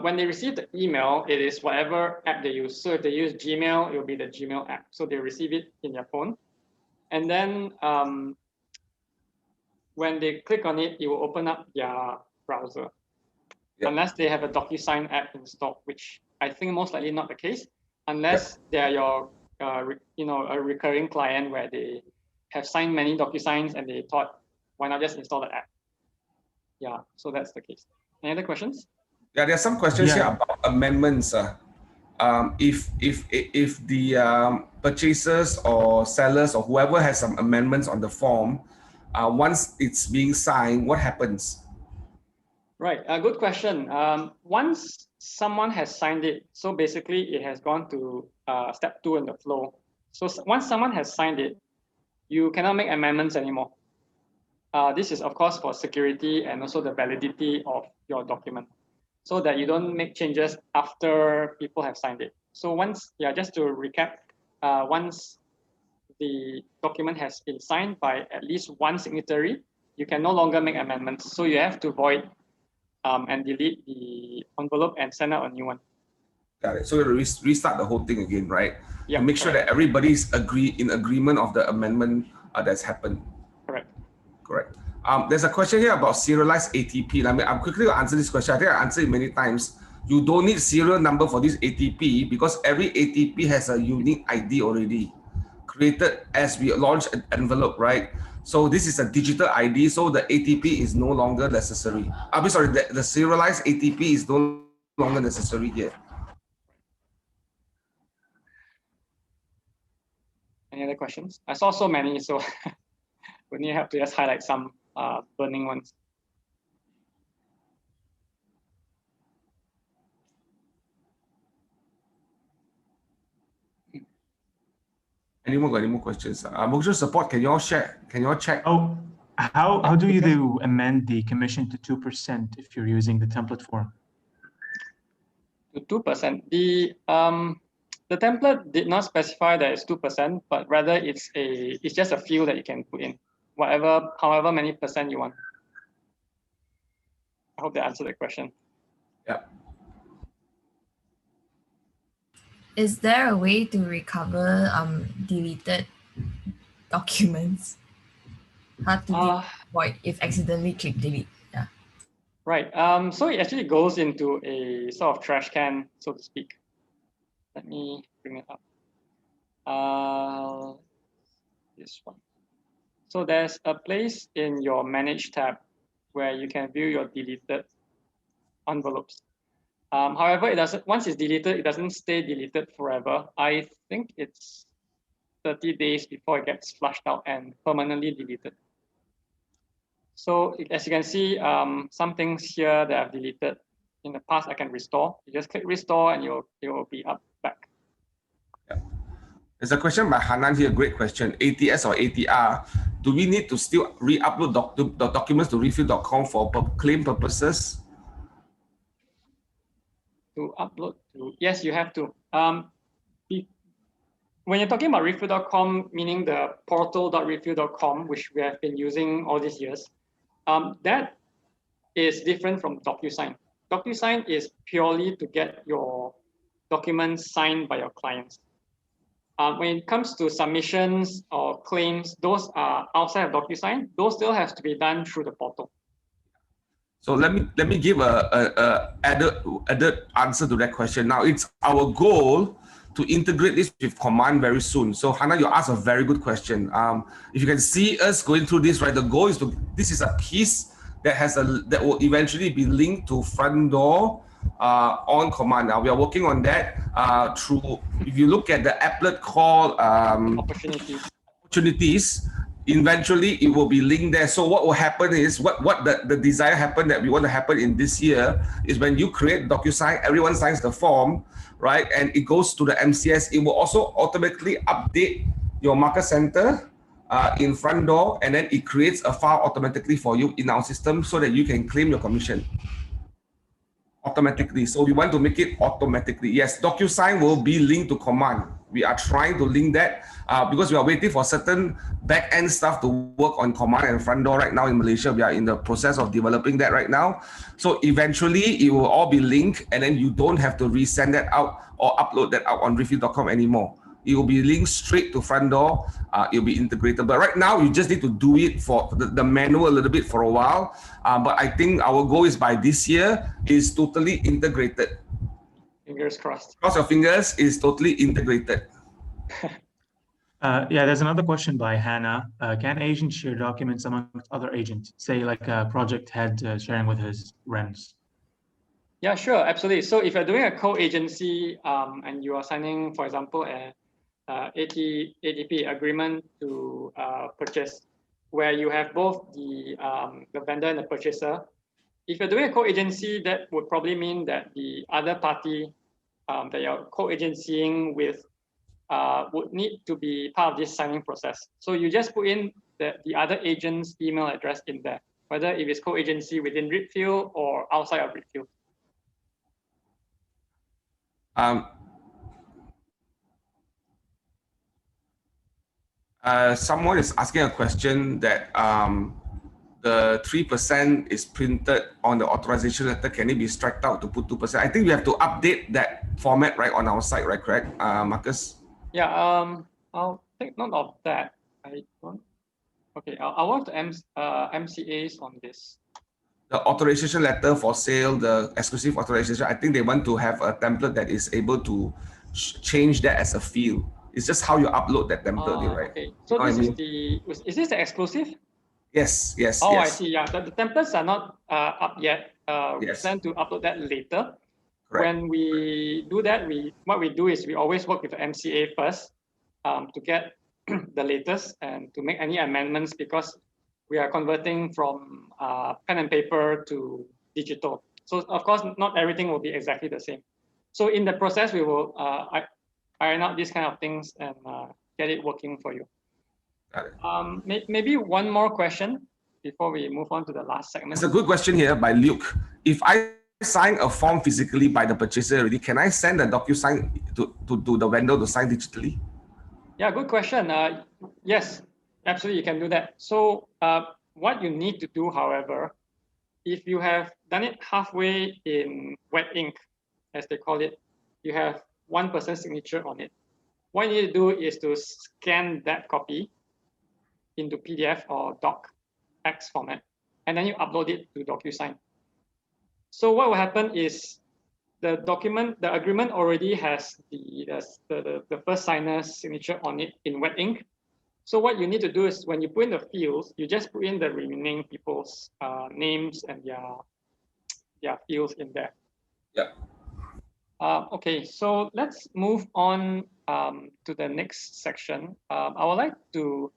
when they receive the email, it is whatever app they use. So if they use Gmail, it will be the Gmail app. So they receive it in their phone. And then when they click on it, it will open up their browser. Yep. Unless they have a DocuSign app installed, which I think most likely not the case, unless they are your a recurring client where they have signed many DocuSigns and they thought, why not just install the app? Yeah, so that's the case. Any other questions? Yeah, there are some questions here about amendments. If the purchasers or sellers or whoever has some amendments on the form, once it's being signed, what happens? Right, a good question. Once someone has signed it, so basically it has gone to step 2 in the flow. So once someone has signed it, you cannot make amendments anymore. This is of course for security and also the validity of your document, so that you don't make changes after people have signed it. So once, just to recap, once the document has been signed by at least one signatory, you can no longer make amendments. So you have to void and delete the envelope and send out a new one. Got it. So you restart the whole thing again, right? Yeah. To make sure that everybody's in agreement of the amendment that's happened. Correct. Correct. There's a question here about serialized ATP. I mean, I'm quickly going to answer this question. I think I answered it many times. You don't need serial number for this ATP because every ATP has a unique ID already created as we launch an envelope, right? So this is a digital ID, so the ATP is no longer necessary. I'm sorry, the serialized ATP is no longer necessary here. Any other questions? I saw so many, so we need have to just highlight some burning ones. Any more questions? Mojo support, can you all share? Can you all check? Oh, how do you amend the commission to 2% if you're using the template form? To 2%. The template did not specify that it's 2%, but rather it's just a field that you can put in, however many percent you want. I hope that answered the question. Yeah. Is there a way to recover deleted documents? How to avoid if accidentally click delete? Yeah. Right. So it actually goes into a sort of trash can, so to speak. Let me bring it up. This one. So there's a place in your Manage tab where you can view your deleted envelopes. However, it doesn't. Once it's deleted, it doesn't stay deleted forever. I think it's 30 days before it gets flushed out and permanently deleted. So as you can see, some things here that I've deleted in the past, I can restore. You just click restore and it will be up back. Yeah. There's a question by Hanan here, great question. ATS or ATR, do we need to still re-upload the documents to refill.com for claim purposes? To upload to, yes, you have to. When you're talking about refill.com, meaning the portal.refill.com, which we have been using all these years, that is different from DocuSign. DocuSign is purely to get your documents signed by your clients. When it comes to submissions or claims, those are outside of DocuSign. Those still have to be done through the portal. So let me give a added answer to that question. Now it's our goal to integrate this with Command very soon. So Hannah, you asked a very good question. If you can see us going through this, right? The goal is this is a piece that will eventually be linked to front door on Command. Now we are working on that through. If you look at the applet called opportunities. Eventually it will be linked there. So what will happen is what the desire happen that we want to happen in this year is when you create DocuSign, everyone signs the form, right? And it goes to the MCS. It will also automatically update your market center in front door, and then it creates a file automatically for you in our system so that you can claim your commission automatically. So we want to make it automatically. Yes, DocuSign will be linked to Command. We are trying to link that because we are waiting for certain back-end stuff to work on Command and front door right now in Malaysia. We are in the process of developing that right now. So eventually it will all be linked, and then you don't have to resend that out or upload that out on refill.com anymore. It will be linked straight to front door. It'll be integrated. But right now, you just need to do it for the manual a little bit for a while. But I think our goal is by this year is totally integrated. Fingers crossed. Cross your fingers, is totally integrated. Yeah, there's another question by Hannah. Can agents share documents among other agents, say like a project head sharing with his REMs? Yeah, sure, absolutely. So if you're doing a co-agency and you are signing, for example, a ATP agreement to purchase, where you have both the vendor and the purchaser. If you're doing a co-agency, that would probably mean that the other party that you're co-agencying with would need to be part of this signing process. So you just put in the other agent's email address in there, whether if it's co-agency within Redfield or outside of Redfield. Someone is asking a question that the 3% is printed on the authorization letter. Can it be struck out to put 2%? I think we have to update that format right on our site, right? Correct, Marcus? Yeah, I'll take note of that. I don't. Okay, I'll work the MCAs on this. The authorization letter for sale, the exclusive authorization, I think they want to have a template that is able to change that as a field. It's just how you upload that template, right? Okay, so you know is this the exclusive? Yes, yes. Oh, yes. I see. Yeah, the templates are not up yet. We Yes. plan to upload that later. Correct. When we do that, what we do is we always work with the MCA first to get the latest and to make any amendments, because we are converting from pen and paper to digital. So of course, not everything will be exactly the same. So in the process, we will iron out these kind of things and get it working for you. Got it. Maybe one more question before we move on to the last segment. It's a good question here by Luke. If I sign a form physically by the purchaser already, can I send a DocuSign to the vendor to sign digitally? Yeah, good question. Yes, absolutely, you can do that. So what you need to do, however, if you have done it halfway in wet ink, as they call it, you have one person's signature on it. What you need to do is to scan that copy into PDF or docx format, and then you upload it to DocuSign. So what will happen is the agreement already has the first signer's signature on it in wet ink. So what you need to do is when you put in the fields, you just put in the remaining people's names and their fields in there. Yeah. Okay, so let's move on to the next section. I would like to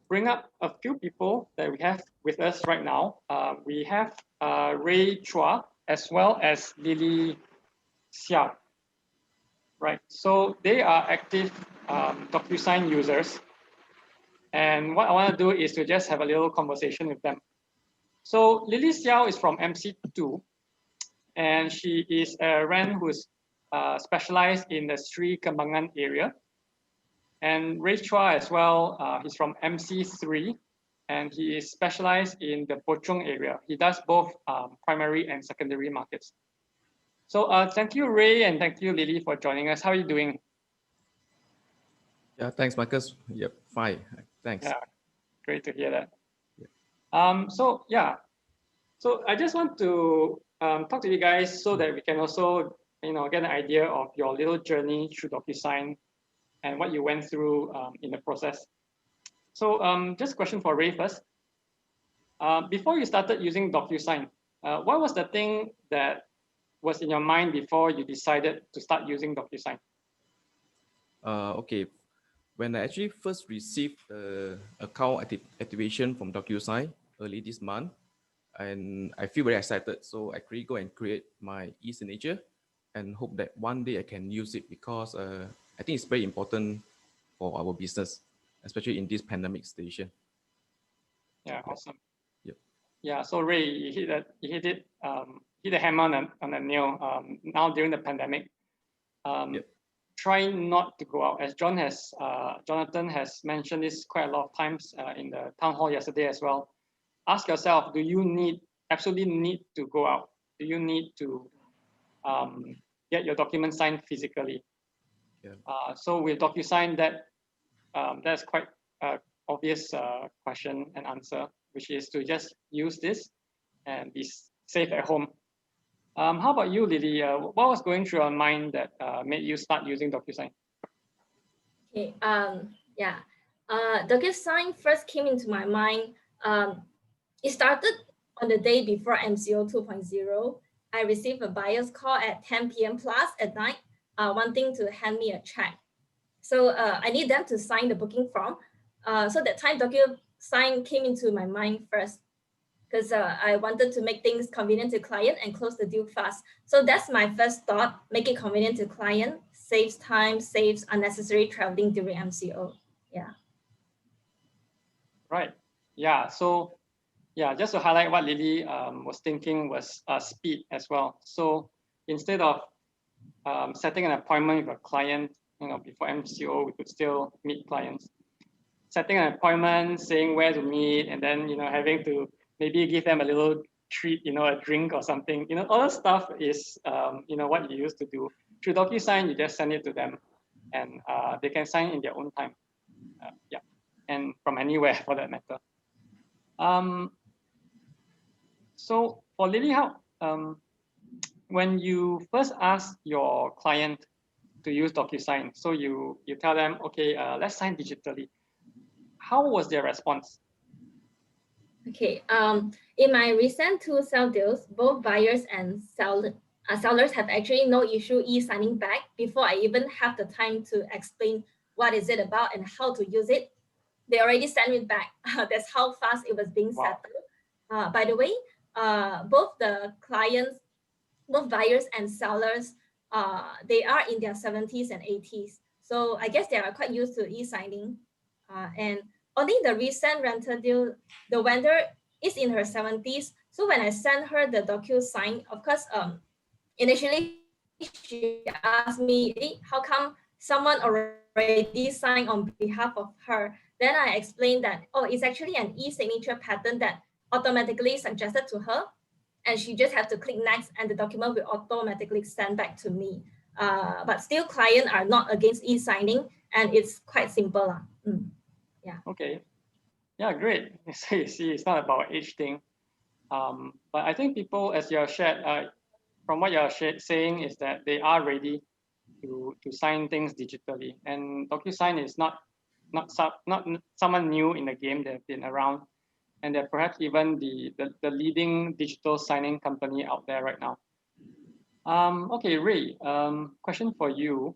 bring up a few people that we have with us right now. We have Ray Chua as well as Lily Xiao. Right, so they are active DocuSign users. And what I want to do is to just have a little conversation with them. So Lily Xiao is from MC2, and she is a REN who's specialized in the Sri Kembangan area. And Ray Chua as well, he's from MC3, and he is specialized in the Pochong area. He does both primary and secondary markets. So thank you, Ray, and thank you, Lily, for joining us. How are you doing? Yeah, thanks, Marcus. Yep, fine. Thanks. Yeah, great to hear that. Yeah. So I just want to talk to you guys so that we can also, get an idea of your little journey through DocuSign and what you went through in the process. So just a question for Ray first. Before you started using DocuSign, what was the thing that was in your mind before you decided to start using DocuSign? Okay, when I actually first received the account activation from DocuSign early this month, and I feel very excited. So I go and create my e-signature and hope that one day I can use it, because I think it's very important for our business. especially in this pandemic situation. Yeah, awesome. Yep. Yeah, so Ray, you hit the hammer on the nail. Now during the pandemic, Yep. try not to go out. As Jonathan has mentioned this quite a lot of times in the town hall yesterday as well. Ask yourself, do you absolutely need to go out? Do you need to get your document signed physically? Yeah. So with DocuSign, that's quite obvious question and answer, which is to just use this and be safe at home. How about you, Lily? What was going through your mind that made you start using DocuSign? Okay. Yeah. DocuSign first came into my mind. It started on the day before MCO 2.0. I received a buyer's call at 10 p.m. plus at night, wanting to hand me a check. So I need them to sign the booking form. So that time DocuSign came into my mind first, because I wanted to make things convenient to client and close the deal fast. So that's my first thought: make it convenient to client, saves time, saves unnecessary traveling during MCO. Yeah. Right. Yeah. So yeah, just to highlight what Lily was thinking was speed as well. So instead of setting an appointment with a client, before MCO, we could still meet clients. Setting an appointment, saying where to meet, and then having to maybe give them a little treat, a drink or something. All that stuff is what you used to do. Through DocuSign, you just send it to them, and they can sign in their own time. Yeah, and from anywhere for that matter. So for Lily, how when you first ask your client to use DocuSign, so you tell them, okay, let's sign digitally. How was their response? Okay. In my recent two sale deals, both buyers and sellers have actually no issue e-signing back before I even have the time to explain what is it about and how to use it. They already sent it back. That's how fast it was being settled. By the way, both the clients, both buyers and sellers, they are in their 70s and 80s. So I guess they are quite used to e-signing. And only the recent rental deal, the vendor is in her 70s. So when I sent her the DocuSign, of course, initially she asked me, hey, how come someone already signed on behalf of her? Then I explained that, oh, it's actually an e-signature pattern that automatically suggested to her, and she just have to click next and the document will automatically send back to me. But still, clients are not against e-signing, and it's quite simple. Yeah. Okay. Yeah, great. So you see, it's not about age thing. But I think people, as you have shared, from what you're saying, is that they are ready to sign things digitally. And DocuSign is not someone new in the game. They've been around, and they're perhaps even the leading digital signing company out there right now. Okay, Ray, question for you.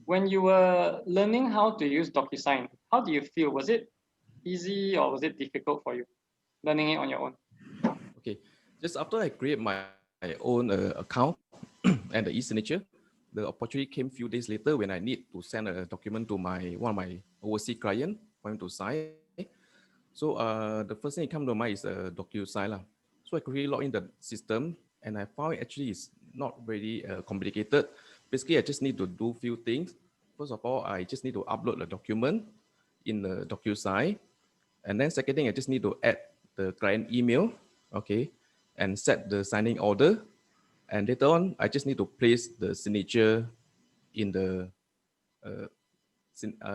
When you were learning how to use DocuSign, how do you feel? Was it easy or was it difficult for you, learning it on your own? Okay, just after I create my own account and the e-signature, the opportunity came a few days later when I need to send a document to one of my overseas client for him to sign. So the first thing that comes to mind is DocuSign. So I quickly log in the system and I found it actually is not very complicated. Basically, I just need to do a few things. First of all, I just need to upload the document in the DocuSign. And then second thing, I just need to add the client email, okay, and set the signing order. And later on, I just need to place the signature in the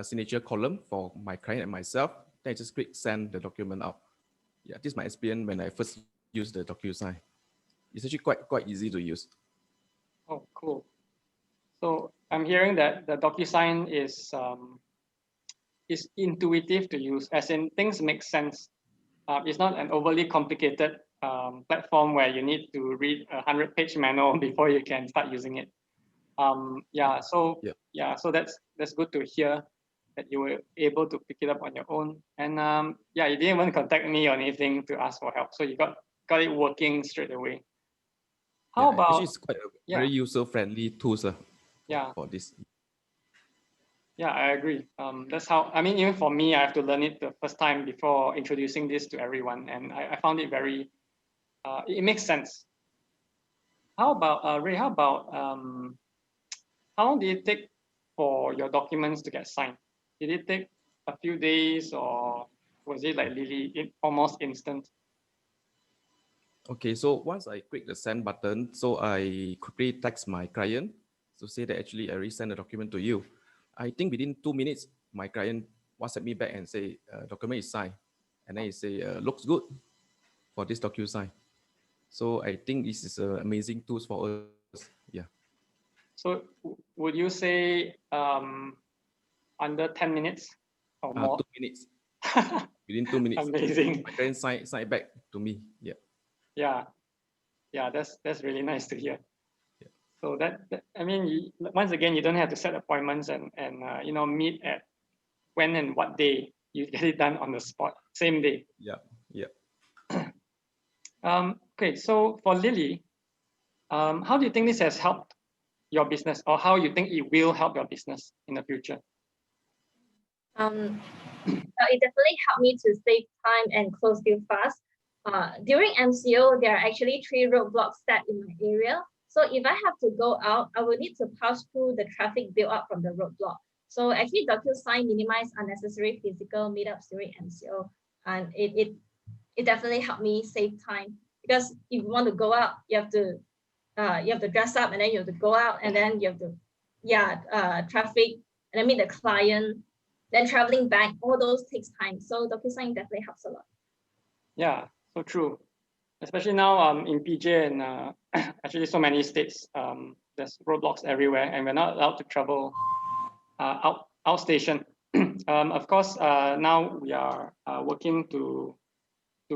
signature column for my client and myself. Then I just click send the document out. Yeah, this is my experience when I first used the DocuSign. It's actually quite easy to use. Oh, cool. So I'm hearing that the DocuSign is intuitive to use, as in things make sense. It's not an overly complicated platform where you need to read a 100-page manual before you can start using it. Yeah, so that's good to hear that you were able to pick it up on your own. And yeah, you didn't even contact me or anything to ask for help, so you got it working straight away. How about? Actually, it's quite a very user-friendly tool, yeah, for this. Yeah, I agree. That's how, I mean, even for me, I have to learn it the first time before introducing this to everyone. And I found it very, it makes sense. How about, Ray, how about, how long did it take for your documents to get signed? Did it take a few days or was it like really almost instant? Okay, so once I click the send button, so I quickly text my client to say that actually I already sent the document to you. I think within 2 minutes, my client WhatsApp me back and say, document is signed. And then he say, looks good for this DocuSign. So I think this is an amazing tools for us. Yeah. So would you say under 10 minutes or more? 2 minutes. Within 2 minutes. Amazing. My client sign back to me. Yeah. Yeah. Yeah, that's really nice to hear. Yeah. So that I mean, once again, you don't have to set appointments and you know, meet at when and what day. You get it done on the spot, same day. Yeah. Yeah. Okay, so for Lily, how do you think this has helped your business, or how you think it will help your business in the future? It definitely helped me to save time and close deal fast. During MCO, there are actually 3 roadblocks set in my area. So if I have to go out, I will need to pass through the traffic built up from the roadblock. So actually, DocuSign minimize unnecessary physical meetups during MCO, and it definitely helped me save time, because if you want to go out, you have to dress up, and then you have to go out, and then you have to traffic, and then meet the client, then traveling back. All those takes time. So DocuSign definitely helps a lot. Yeah, so true. Especially now in PJ and actually so many states, there's roadblocks everywhere, and we're not allowed to travel outstation. Of course, now we are working to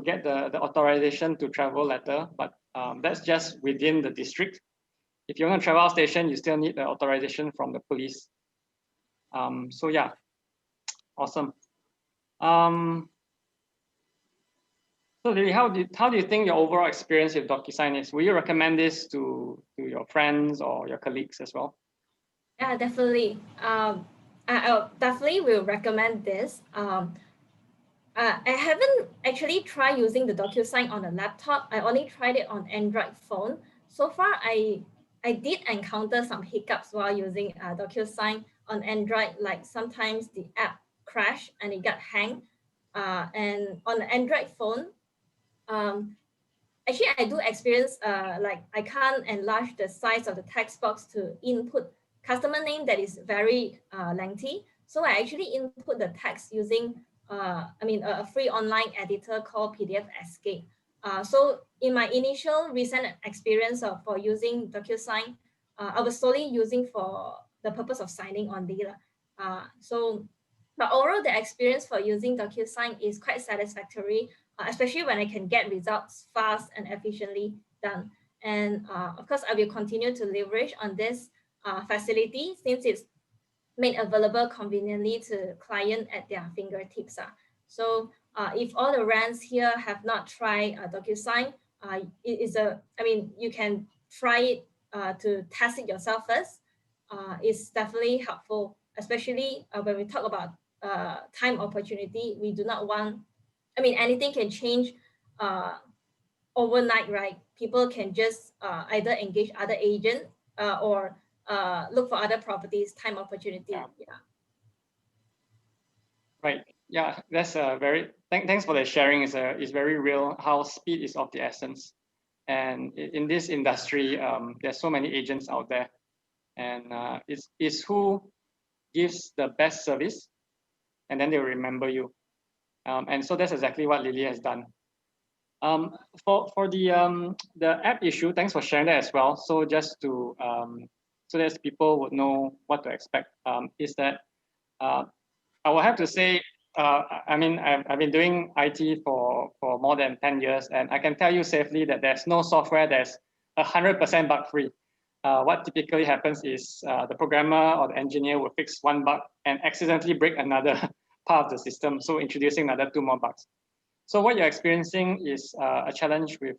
get the authorization to travel letter, but that's just within the district. If you want to travel outstation, you still need the authorization from the police. So yeah, awesome. So Lily, how do you think your overall experience with DocuSign is? Will you recommend this to your friends or your colleagues as well? Yeah, definitely. I definitely will recommend this. I haven't actually tried using the DocuSign on a laptop. I only tried it on Android phone. So far, I did encounter some hiccups while using DocuSign on Android. Like sometimes the app crashed and it got hanged. And on the Android phone, actually I do experience like I can't enlarge the size of the text box to input customer name that is very lengthy. So I actually input the text using a free online editor called PDF Escape. So in my initial recent experience for using DocuSign, I was solely using for the purpose of signing only. But overall, the experience for using DocuSign is quite satisfactory, especially when I can get results fast and efficiently done. And of course, I will continue to leverage on this facility since it's made available conveniently to client at their fingertips. So if all the rents here have not tried DocuSign, you can try it to test it yourself first. It's definitely helpful, especially when we talk about time opportunity. We do not want, anything can change overnight, right? People can just either engage other agent or look for other properties, time opportunity. Yeah. Yeah. Right. Yeah, that's a very thanks for the sharing. Is very real how speed is of the essence, and in this industry, there's so many agents out there, and it's who gives the best service, and then they will remember you, and so that's exactly what Lily has done. For the app issue, thanks for sharing that as well. So just to so that people would know what to expect, is that I will have to say, I've been doing IT for more than 10 years, and I can tell you safely that there's no software that's 100% bug free. What typically happens is the programmer or the engineer will fix one bug and accidentally break another part of the system, so introducing another 2 more bugs. So what you're experiencing is a challenge with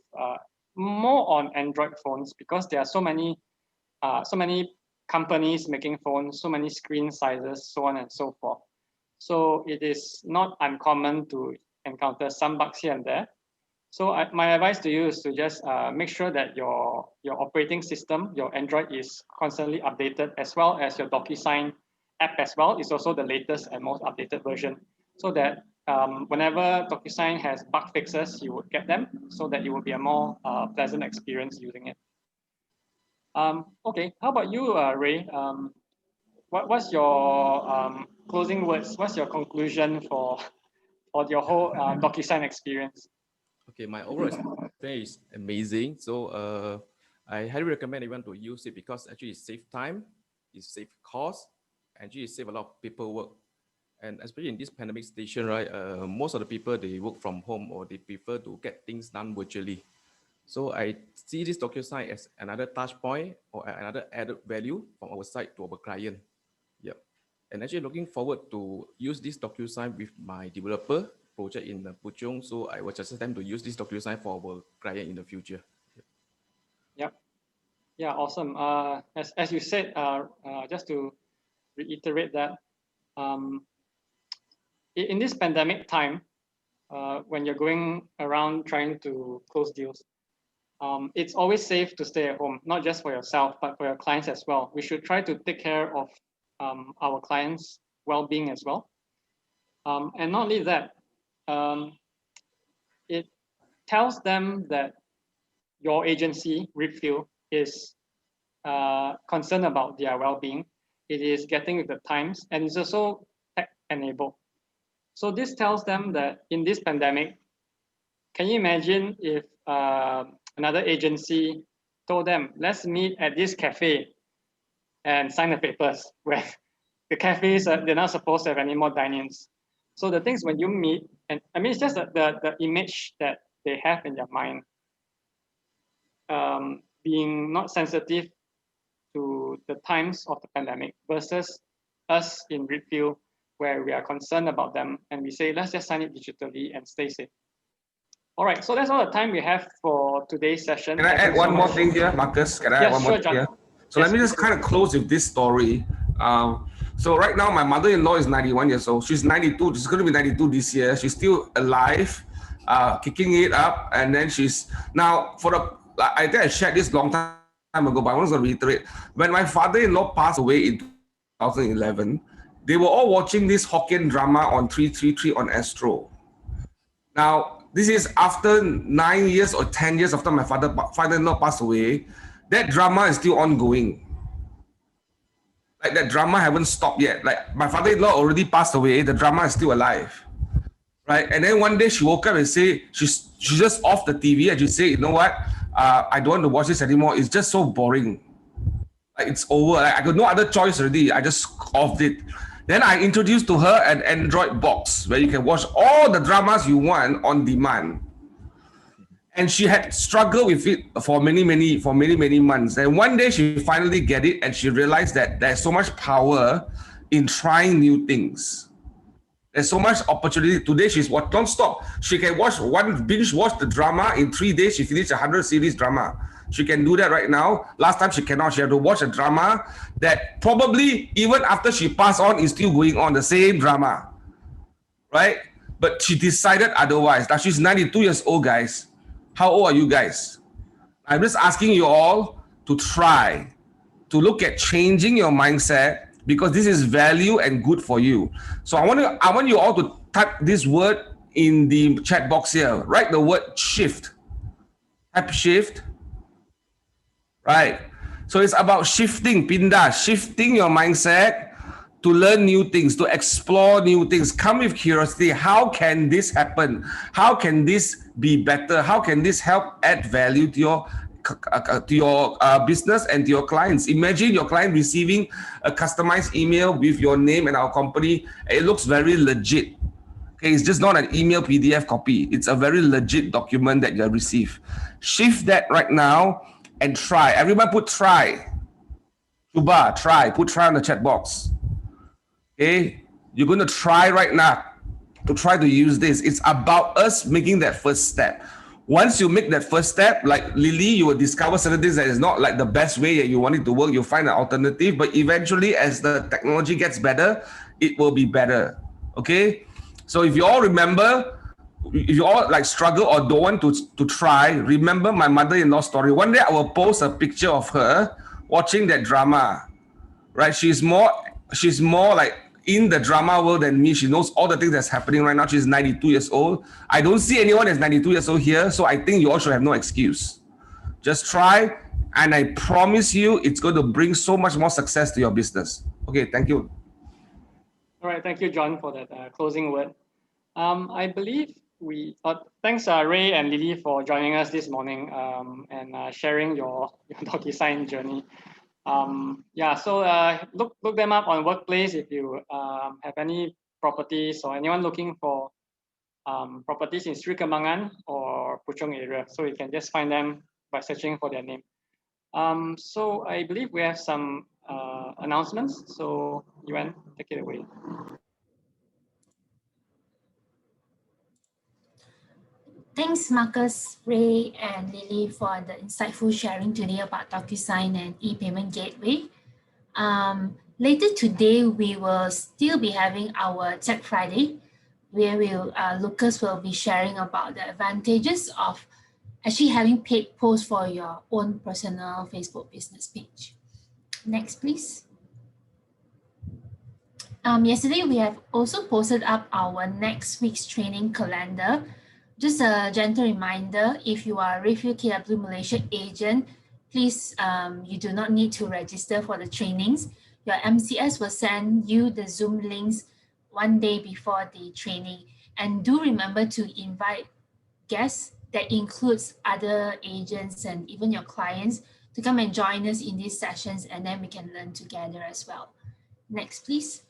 more on Android phones, because there are so many companies making phones, so many screen sizes, so on and so forth. So it is not uncommon to encounter some bugs here and there. So my advice to you is to just make sure that your operating system, your Android, is constantly updated, as well as your DocuSign app as well is also the latest and most updated version, so that whenever DocuSign has bug fixes, you would get them, so that it will be a more pleasant experience using it. Okay, how about you, Ray? What's your closing words? What's your conclusion for your whole DocuSign experience? Okay, my overall experience is amazing. So I highly recommend everyone to use it because actually it saves time, it saves cost, and actually it saves a lot of paperwork. And especially in this pandemic situation, right, most of the people, they work from home or they prefer to get things done virtually. So I see this DocuSign as another touch point or another added value from our side to our client. Yep. And actually looking forward to use this DocuSign with my developer project in Puchong. So I will suggest them to use this DocuSign for our client in the future. Yep. Yeah, awesome. As you said, just to reiterate that, in this pandemic time, when you're going around trying to close deals, it's always safe to stay at home, not just for yourself, but for your clients as well. We should try to take care of our clients' well-being as well. And not only that, it tells them that your agency, Ripfield, is concerned about their well-being. It is getting with the times, and it's also tech-enabled. So this tells them that in this pandemic, can you imagine if another agency told them, let's meet at this cafe and sign the papers, where the cafes, they're not supposed to have any more dine-ins. So the things when you meet, and I mean, it's just the image that they have in their mind, being not sensitive to the times of the pandemic versus us in Ripfield, where we are concerned about them and we say, let's just sign it digitally and stay safe. All right, so that's all the time we have for today's session. Can I add one more thing here, Marcus? Can I add one more thing here? So let me just kind of close with this story. So right now, my mother-in-law is 91 years old. She's 92. She's going to be 92 this year. She's still alive, kicking it up. And then she's now I think I shared this long time ago, but I want to reiterate. When my father-in-law passed away in 2011, they were all watching this Hokkien drama on 333 on Astro. Now, this is after 9 years or 10 years after my father-in-law passed away. That drama is still ongoing. Like that drama haven't stopped yet. Like my father-in-law already passed away. The drama is still alive, right? And then one day she woke up and say she just off the TV and she said, you know what? I don't want to watch this anymore. It's just so boring. Like it's over. Like, I got no other choice already. I just offed it. Then I introduced to her an Android box where you can watch all the dramas you want on demand. And she had struggled with it for many months. And one day she finally get it and she realized that there's so much power in trying new things. There's so much opportunity. Today she's non-stop. She can binge watch the drama in 3 days. She finished 100 series drama. She can do that right now. Last time she cannot. She had to watch a drama that probably even after she passed on is still going on, the same drama, right? But she decided otherwise. Now she's 92 years old, guys. How old are you guys? I'm just asking you all to try to look at changing your mindset because this is value and good for you. So I want you all to type this word in the chat box here. Write the word shift. Type shift. Right. So it's about shifting, pindah, shifting your mindset to learn new things, to explore new things. Come with curiosity. How can this happen? How can this be better? How can this help add value to your business and to your clients? Imagine your client receiving a customized email with your name and our company. It looks very legit. Okay, it's just not an email PDF copy. It's a very legit document that you receive. Shift that right now and try. Everyone put try. Cuba, try. Put try on the chat box. Okay, you're going to try right now to try to use this. It's about us making that first step. Once you make that first step, like Lily, you will discover certain things that is not like the best way that you want it to work. You'll find an alternative, but eventually as the technology gets better, it will be better. Okay. So if you all remember, if you all like struggle or don't want to try, remember my mother-in-law story. One day I will post a picture of her watching that drama, right? She's more like in the drama world than me. She knows all the things that's happening right now. She's 92 years old. I don't see anyone that's 92 years old here, so I think you all should have no excuse. Just try, and I promise you it's going to bring so much more success to your business. Okay, thank you. All right, thank you, John, for that closing word. I believe thanks Ray and Lily for joining us this morning and sharing your DocuSign journey. So look them up on Workplace if you have any properties or anyone looking for properties in Sri Kembangan or Puchong area. So you can just find them by searching for their name. So I believe we have some announcements. So Yuan, take it away. Thanks, Marcus, Ray, and Lily for the insightful sharing today about DocuSign and e-payment gateway. Later today, we will still be having our Tech Friday, where Lucas will be sharing about the advantages of actually having paid posts for your own personal Facebook business page. Next, please. Yesterday, we have also posted up our next week's training calendar. Just a gentle reminder, if you are a Refill KW Malaysia agent, please, you do not need to register for the trainings. Your MCS will send you the Zoom links one day before the training. And do remember to invite guests that includes other agents and even your clients to come and join us in these sessions, and then we can learn together as well. Next, please.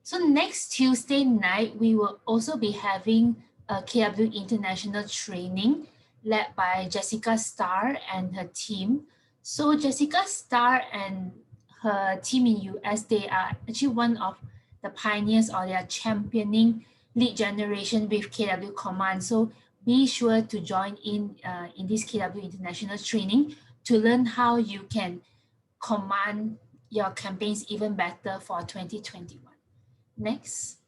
So next Tuesday night, we will also be having a KW International training led by Jessica Starr and her team. So Jessica Starr and her team in US, they are actually one of the pioneers, or they are championing lead generation with KW Command. So be sure to join in this KW International training to learn how you can command your campaigns even better for 2021. Next.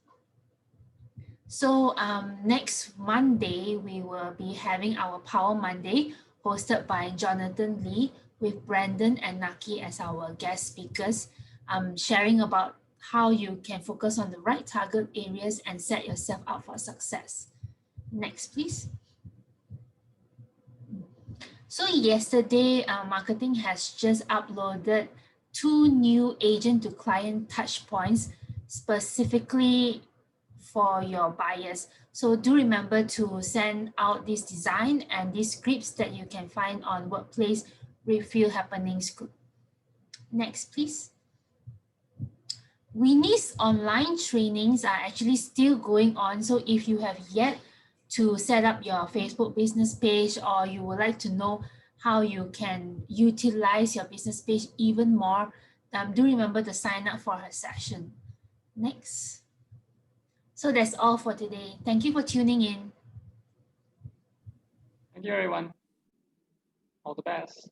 So next Monday, we will be having our Power Monday hosted by Jonathan Lee with Brandon and Naki as our guest speakers, sharing about how you can focus on the right target areas and set yourself up for success. Next, please. So yesterday, marketing has just uploaded 2 new agent to client touch points specifically for your buyers. So do remember to send out this design and these scripts that you can find on Workplace Refill Happenings group. Next, please. Winnie's online trainings are actually still going on. So if you have yet to set up your Facebook business page, or you would like to know how you can utilize your business page even more, do remember to sign up for her session. Next. So that's all for today. Thank you for tuning in. Thank you, everyone. All the best.